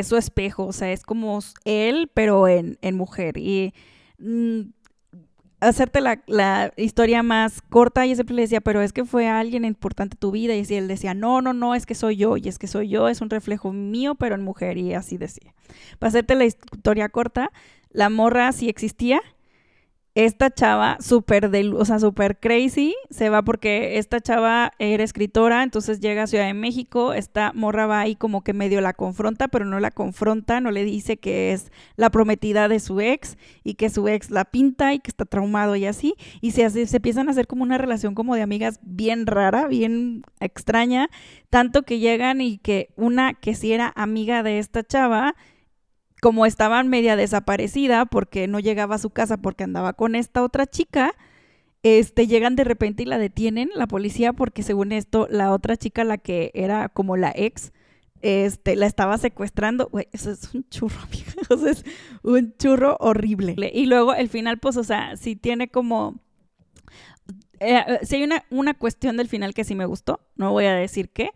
C: su espejo, o sea, es como él, pero en mujer. Y hacerte la historia más corta, y siempre le decía, pero es que fue alguien importante en tu vida, y él decía, no, es que soy yo, y es que soy yo, es un reflejo mío, pero en mujer, y así decía. Para hacerte la historia corta, la morra sí existía. Esta chava súper crazy se va porque esta chava era escritora, entonces llega a Ciudad de México, esta morra va ahí como que medio la confronta, pero no la confronta, no le dice que es la prometida de su ex y que su ex la pinta y que está traumado y así, y se empiezan a hacer como una relación como de amigas bien rara, bien extraña, tanto que llegan y que una que sí era amiga de esta chava, como estaba media desaparecida porque no llegaba a su casa porque andaba con esta otra chica, llegan de repente y la detienen la policía porque según esto la otra chica, la que era como la ex, la estaba secuestrando. Güey, eso es un churro, amiga. O sea, es un churro horrible. Y luego el final, pues, o sea, sí tiene como... sí hay una cuestión del final que sí me gustó, no voy a decir qué,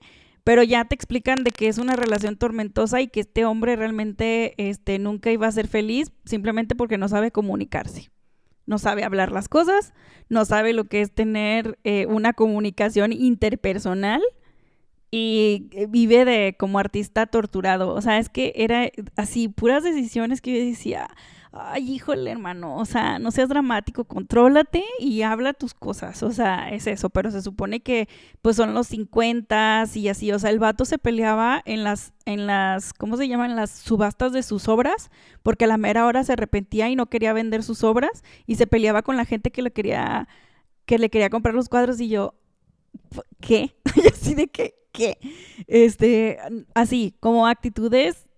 C: pero ya te explican de que es una relación tormentosa y que este hombre realmente nunca iba a ser feliz simplemente porque no sabe comunicarse. No sabe hablar las cosas, no sabe lo que es tener una comunicación interpersonal y vive como artista torturado. O sea, es que era así, puras decisiones que yo decía, ay, híjole, hermano, o sea, no seas dramático, contrólate y habla tus cosas, o sea, es eso, pero se supone que pues son los 50 y así, o sea, el vato se peleaba ¿cómo se llaman? Las subastas de sus obras, porque a la mera hora se arrepentía y no quería vender sus obras y se peleaba con la gente que le quería comprar los cuadros y yo, ¿qué? Y así de que, ¿qué? Así, como actitudes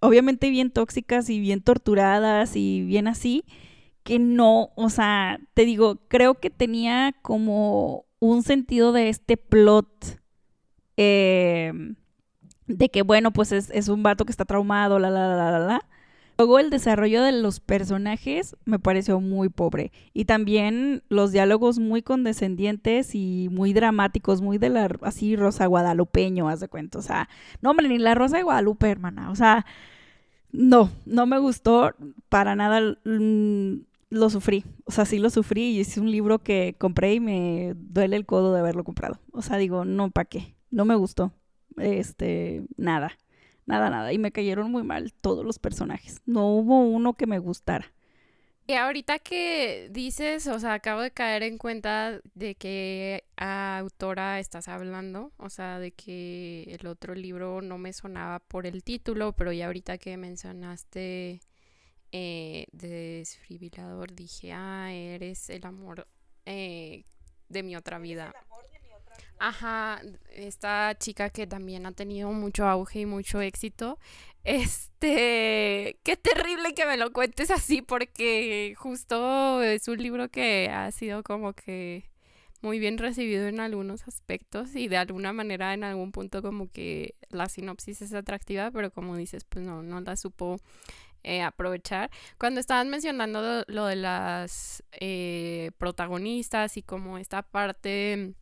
C: obviamente bien tóxicas y bien torturadas y bien así, que no, o sea, te digo, creo que tenía como un sentido de este plot, eh, de que bueno, pues es un vato que está traumado, la. Luego el desarrollo de los personajes me pareció muy pobre y también los diálogos muy condescendientes y muy dramáticos, muy de la así Rosa Guadalupeño, haz de cuenta, o sea, no hombre, ni la Rosa de Guadalupe, hermana, o sea, no me gustó para nada, lo sufrí, o sea, sí lo sufrí y es un libro que compré y me duele el codo de haberlo comprado, o sea, digo, no, ¿para qué? No me gustó, nada. Nada, y me cayeron muy mal todos los personajes. No hubo uno que me gustara.
A: Y ahorita que dices, o sea, acabo de caer en cuenta de qué autora estás hablando, o sea, de que el otro libro no me sonaba por el título, pero ya ahorita que mencionaste Desfibrilador, dije, eres el amor de mi otra vida. Ajá, esta chica que también ha tenido mucho auge y mucho éxito. Qué terrible que me lo cuentes así porque justo es un libro que ha sido como que muy bien recibido en algunos aspectos y de alguna manera en algún punto como que la sinopsis es atractiva, pero como dices, pues no la supo aprovechar. Cuando estaban mencionando lo de las protagonistas y como esta parte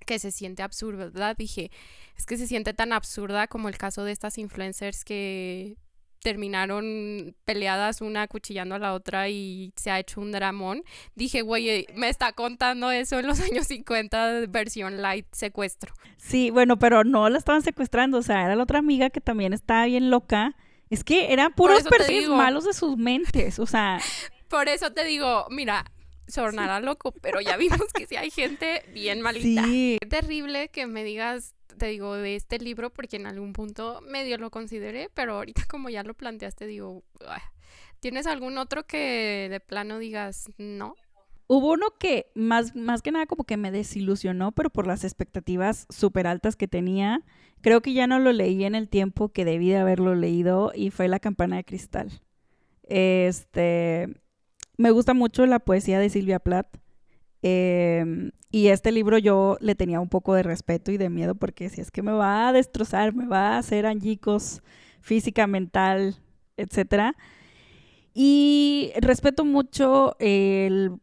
A: que se siente absurda, dije, es que se siente tan absurda como el caso de estas influencers que terminaron peleadas una acuchillando a la otra y se ha hecho un dramón. Dije, güey, me está contando eso en los años 50 versión light secuestro.
C: Sí, bueno, pero no la estaban secuestrando, o sea, era la otra amiga que también estaba bien loca. Es que eran puros personajes malos de sus mentes, o sea.
A: Por eso te digo, mira, sonará loco, pero ya vimos que sí hay gente bien malita.
C: Sí.
A: Qué terrible que me digas, te digo, de este libro, porque en algún punto medio lo consideré, pero ahorita como ya lo planteaste, digo, ¿tienes algún otro que de plano digas no?
C: Hubo uno que más que nada como que me desilusionó, pero por las expectativas súper altas que tenía. Creo que ya no lo leí en el tiempo que debí de haberlo leído y fue La Campana de Cristal. Me gusta mucho la poesía de Silvia Plath. Y este libro yo le tenía un poco de respeto y de miedo porque si es que me va a destrozar, me va a hacer añicos física, mental, etcétera. Y respeto mucho el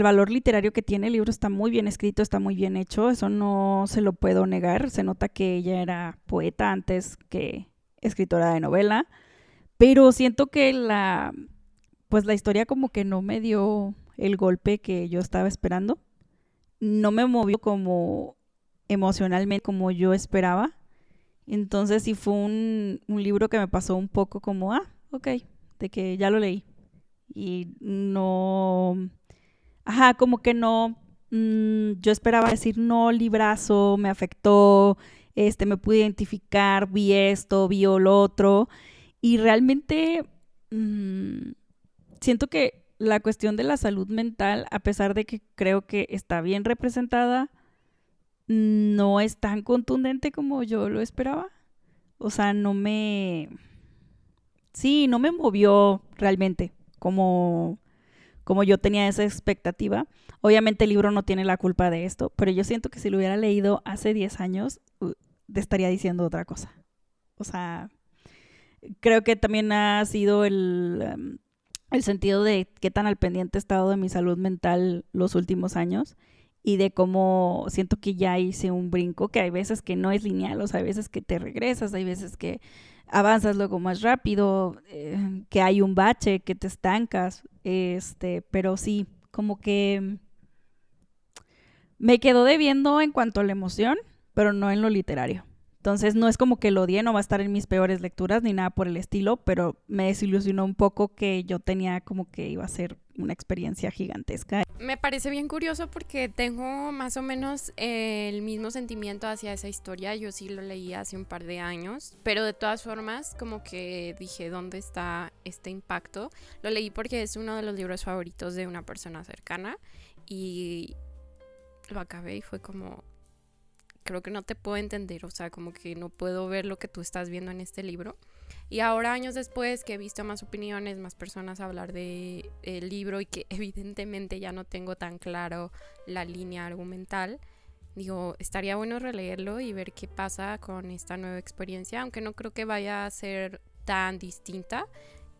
C: valor literario que tiene. El libro está muy bien escrito, está muy bien hecho, eso no se lo puedo negar. Se nota que ella era poeta antes que escritora de novela, pero siento que pues la historia como que no me dio el golpe que yo estaba esperando. No me movió como emocionalmente como yo esperaba. Entonces sí fue un libro que me pasó un poco como, ok, de que ya lo leí. Y no, como que no, yo esperaba decir, no, librazo, me afectó, me pude identificar, vi esto, vi lo otro. Y realmente siento que la cuestión de la salud mental, a pesar de que creo que está bien representada, no es tan contundente como yo lo esperaba. O sea, no me movió realmente como yo tenía esa expectativa. Obviamente el libro no tiene la culpa de esto, pero yo siento que si lo hubiera leído hace 10 años, te estaría diciendo otra cosa. O sea, creo que también ha sido el sentido de qué tan al pendiente he estado de mi salud mental los últimos años y de cómo siento que ya hice un brinco, que hay veces que no es lineal, o sea, hay veces que te regresas, hay veces que avanzas luego más rápido, que hay un bache, que te estancas, pero sí, como que me quedó debiendo en cuanto a la emoción, pero no en lo literario. Entonces no es como que lo odié, no va a estar en mis peores lecturas ni nada por el estilo, pero me desilusionó un poco que yo tenía como que iba a ser una experiencia gigantesca.
A: Me parece bien curioso porque tengo más o menos el mismo sentimiento hacia esa historia. Yo sí lo leí hace un par de años, pero de todas formas como que dije, ¿dónde está este impacto? Lo leí porque es uno de los libros favoritos de una persona cercana y lo acabé y fue como, creo que no te puedo entender, o sea, como que no puedo ver lo que tú estás viendo en este libro. Y ahora, años después, que he visto más opiniones, más personas hablar del libro y que evidentemente ya no tengo tan claro la línea argumental, digo, estaría bueno releerlo y ver qué pasa con esta nueva experiencia, aunque no creo que vaya a ser tan distinta,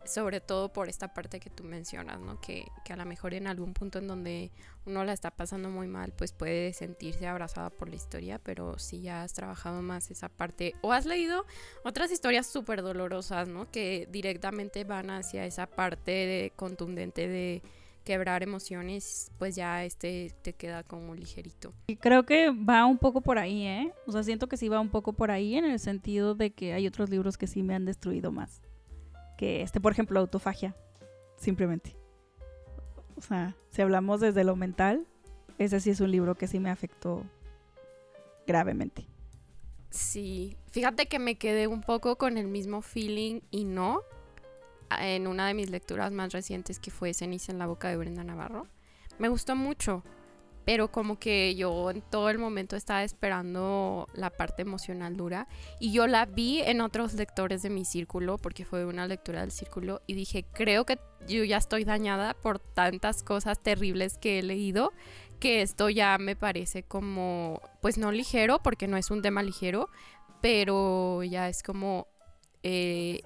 A: sobre todo por esta parte que tú mencionas, ¿no? Que a lo mejor en algún punto en donde uno la está pasando muy mal, pues puede sentirse abrazada por la historia, pero si ya has trabajado más esa parte o has leído otras historias súper dolorosas, ¿no? Que directamente van hacia esa parte contundente de quebrar emociones, pues ya te queda como ligerito.
C: Y creo que va un poco por ahí, ¿eh? O sea, siento que sí va un poco por ahí en el sentido de que hay otros libros que sí me han destruido más. Que por ejemplo, Autofagia, simplemente. O sea, si hablamos desde lo mental, ese sí es un libro que sí me afectó gravemente.
A: Sí, fíjate que me quedé un poco con el mismo feeling y no en una de mis lecturas más recientes que fue Ceniza en la boca de Brenda Navarro. Me gustó mucho, pero como que yo en todo el momento estaba esperando la parte emocional dura y yo la vi en otros lectores de mi círculo porque fue una lectura del círculo y dije, creo que yo ya estoy dañada por tantas cosas terribles que he leído que esto ya me parece como, pues no ligero porque no es un tema ligero, pero ya es como... he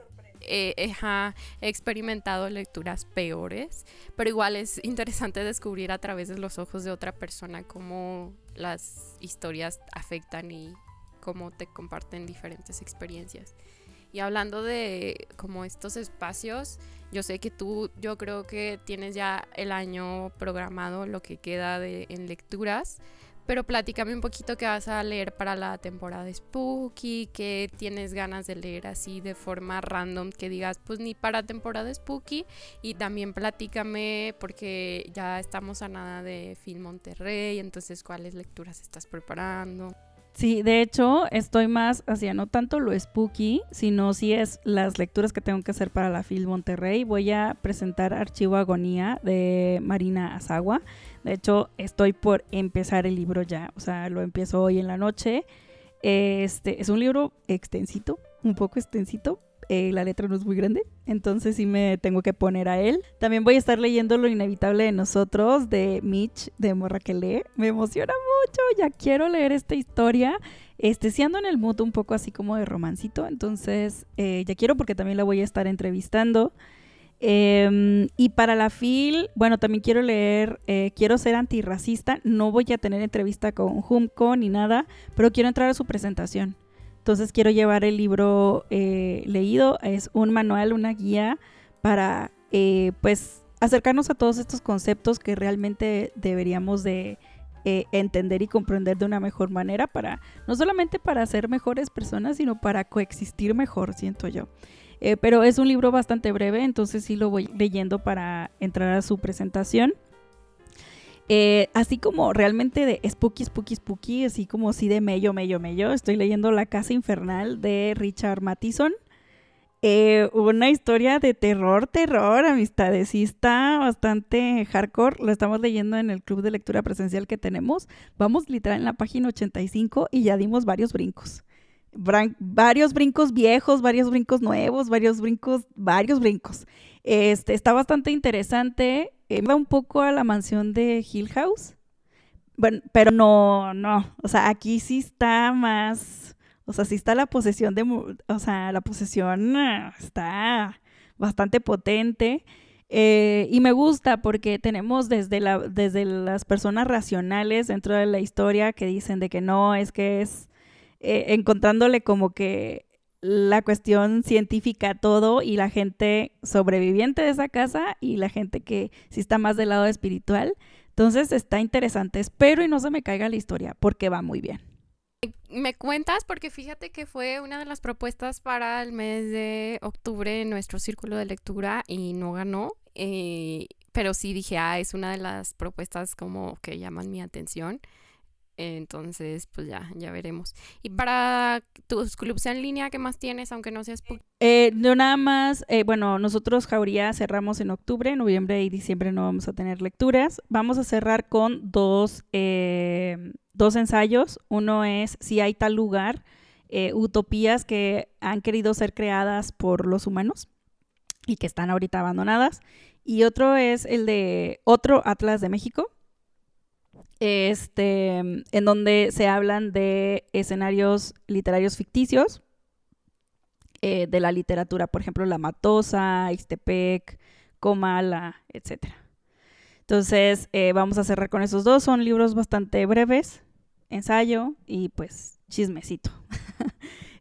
A: experimentado lecturas peores, pero igual es interesante descubrir a través de los ojos de otra persona cómo las historias afectan y cómo te comparten diferentes experiencias. Y hablando de como estos espacios, yo sé que yo creo que tienes ya el año programado lo que queda en lecturas, pero platícame un poquito qué vas a leer para la temporada de Spooky, qué tienes ganas de leer así de forma random, que digas, pues ni para temporada Spooky, y también platícame, porque ya estamos a nada de Film Monterrey, entonces cuáles lecturas estás preparando.
C: Sí, de hecho, estoy más hacia no tanto lo spooky, sino si es las lecturas que tengo que hacer para la Film Monterrey. Voy a presentar Archivo Agonía de Marina Azagua. De hecho, estoy por empezar el libro ya, o sea, lo empiezo hoy en la noche. Es un libro extensito, un poco extensito. La letra no es muy grande, entonces sí me tengo que poner a él. También voy a estar leyendo Lo Inevitable de Nosotros, de Mitch, de Morra que lee. Me emociona mucho, ya quiero leer esta historia. Sí ando en el mood un poco así como de romancito, entonces ya quiero porque también la voy a estar entrevistando. Y para la FIL, bueno, también quiero leer Quiero ser antirracista. No voy a tener entrevista con Junco ni nada, pero quiero entrar a su presentación. Entonces quiero llevar el libro leído. Es un manual, una guía para pues acercarnos a todos estos conceptos que realmente deberíamos de entender y comprender de una mejor manera, para no solamente para ser mejores personas, sino para coexistir mejor, siento yo. Pero es un libro bastante breve, entonces sí lo voy leyendo para entrar a su presentación. Así como realmente de spooky, así como sí de mello, estoy leyendo La Casa Infernal de Richard Matheson. Una historia de terror, amistades, sí está bastante hardcore. Lo estamos leyendo en el club de lectura presencial que tenemos. Vamos literal en la página 85 y ya dimos varios brincos. Varios brincos viejos, varios brincos nuevos, varios brincos. Está bastante interesante. Me da un poco a La Mansión de Hill House. Bueno, pero no. O sea, aquí sí está más. O sea, sí está la posesión la posesión está bastante potente. Y me gusta porque tenemos desde las personas racionales dentro de la historia que dicen de que no, es que es encontrándole como que la cuestión científica a todo, y la gente sobreviviente de esa casa y la gente que sí está más del lado espiritual. Entonces está interesante. Espero y no se me caiga la historia porque va muy bien.
A: Me cuentas porque fíjate que fue una de las propuestas para el mes de octubre en nuestro círculo de lectura y no ganó, pero sí dije, es una de las propuestas como que llaman mi atención. Entonces, pues ya veremos. Y para tus clubs en línea, ¿qué más tienes, aunque no seas
C: No nada más, bueno, nosotros Jauría cerramos en octubre, noviembre y diciembre no vamos a tener lecturas. Vamos a cerrar con dos ensayos. Uno es Si hay tal lugar, utopías que han querido ser creadas por los humanos y que están ahorita abandonadas. Y otro es el de Otro Atlas de México, en donde se hablan de escenarios literarios ficticios de la literatura, por ejemplo, La Matosa, Ixtepec, Comala, etc. Entonces, vamos a cerrar con esos dos. Son libros bastante breves, ensayo y pues chismecito.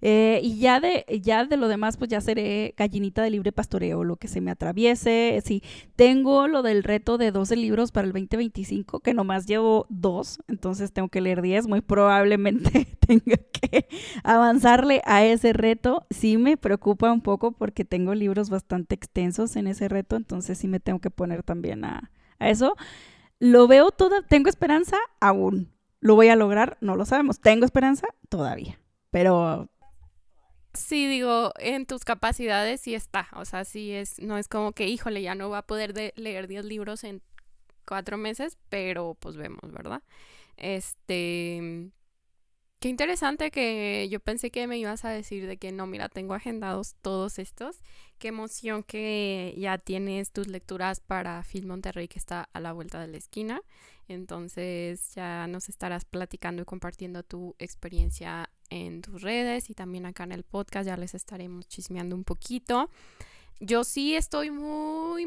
C: Y ya de lo demás, pues ya seré gallinita de libre pastoreo, lo que se me atraviese. Sí, tengo lo del reto de 12 libros para el 2025, que nomás llevo 2, entonces tengo que leer 10. Muy probablemente tenga que avanzarle a ese reto. Sí me preocupa un poco porque tengo libros bastante extensos en ese reto, entonces sí me tengo que poner también a eso. Lo veo tengo esperanza aún. ¿Lo voy a lograr? No lo sabemos. Tengo esperanza todavía, pero...
A: Sí, digo, en tus capacidades sí está, o sea, no es como que, híjole, ya no va a poder leer 10 libros en 4 meses, pero pues vemos, ¿verdad? Qué interesante que yo pensé que me ibas a decir de que no, mira, tengo agendados todos estos. Qué emoción que ya tienes tus lecturas para Film Monterrey, que está a la vuelta de la esquina. Entonces ya nos estarás platicando y compartiendo tu experiencia en tus redes y también acá en el podcast ya les estaremos chismeando un poquito. Yo sí estoy muy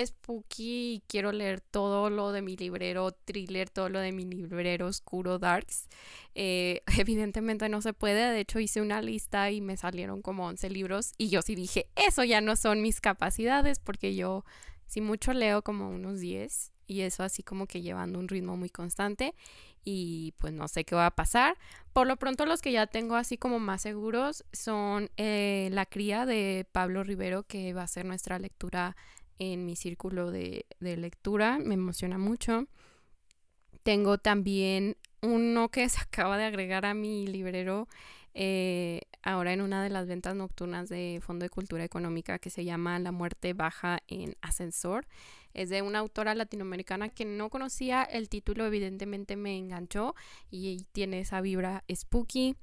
A: spooky y quiero leer todo lo de mi librero thriller, todo lo de mi librero oscuro darks. Evidentemente no se puede, de hecho hice una lista y me salieron como 11 libros y yo sí dije, eso ya no son mis capacidades porque yo sí mucho leo como unos 10 y eso así como que llevando un ritmo muy constante y pues no sé qué va a pasar. Por lo pronto los que ya tengo así como más seguros son La cría de Pablo Rivero, que va a ser nuestra lectura en mi círculo de lectura. Me emociona mucho. Tengo también uno que se acaba de agregar a mi librero ahora en una de las ventas nocturnas de Fondo de Cultura Económica, que se llama La muerte baja en ascensor. Es de una autora latinoamericana que no conocía. El título evidentemente me enganchó y tiene esa vibra spooky.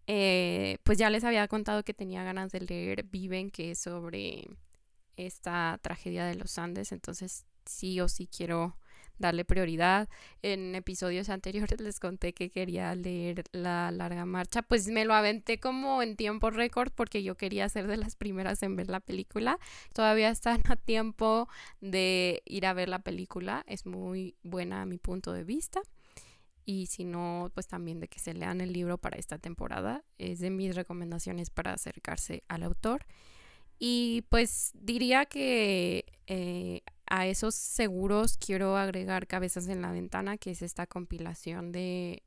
A: Pues ya les había contado que tenía ganas de leer Viven, que es sobre esta tragedia de los Andes, entonces sí o sí quiero darle prioridad. En episodios anteriores les conté que quería leer La larga marcha, pues me lo aventé como en tiempo récord porque yo quería ser de las primeras en ver la película. Todavía están a tiempo de ir a ver la película, es muy buena a mi punto de vista. Y si no, pues también de que se lean el libro para esta temporada. Es de mis recomendaciones para acercarse al autor. Y pues diría que a esos seguros quiero agregar Cabezas en la ventana, que es esta compilación de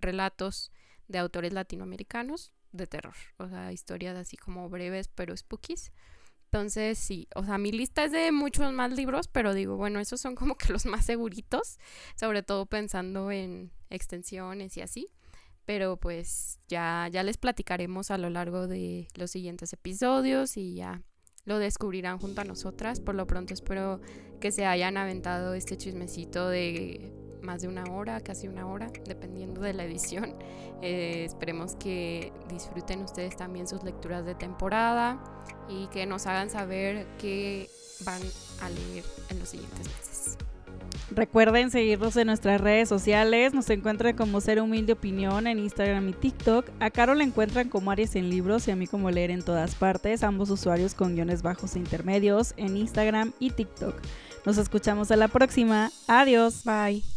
A: relatos de autores latinoamericanos de terror. O sea, historias así como breves pero spookies. Entonces sí, o sea, mi lista es de muchos más libros, pero digo, bueno, esos son como que los más seguritos, sobre todo pensando en extensiones y así. Pero pues ya les platicaremos a lo largo de los siguientes episodios y ya lo descubrirán junto a nosotras. Por lo pronto espero que se hayan aventado este chismecito de más de una hora, casi una hora, dependiendo de la edición. Esperemos que disfruten ustedes también sus lecturas de temporada y que nos hagan saber qué van a leer en los siguientes meses.
C: Recuerden seguirnos en nuestras redes sociales. Nos encuentran como Ser Humilde Opinión en Instagram y TikTok. A Caro la encuentran como Aries en Libros y a mí como Leer en Todas Partes, ambos usuarios con guiones bajos e intermedios en Instagram y TikTok. Nos escuchamos a la próxima. Adiós.
A: Bye.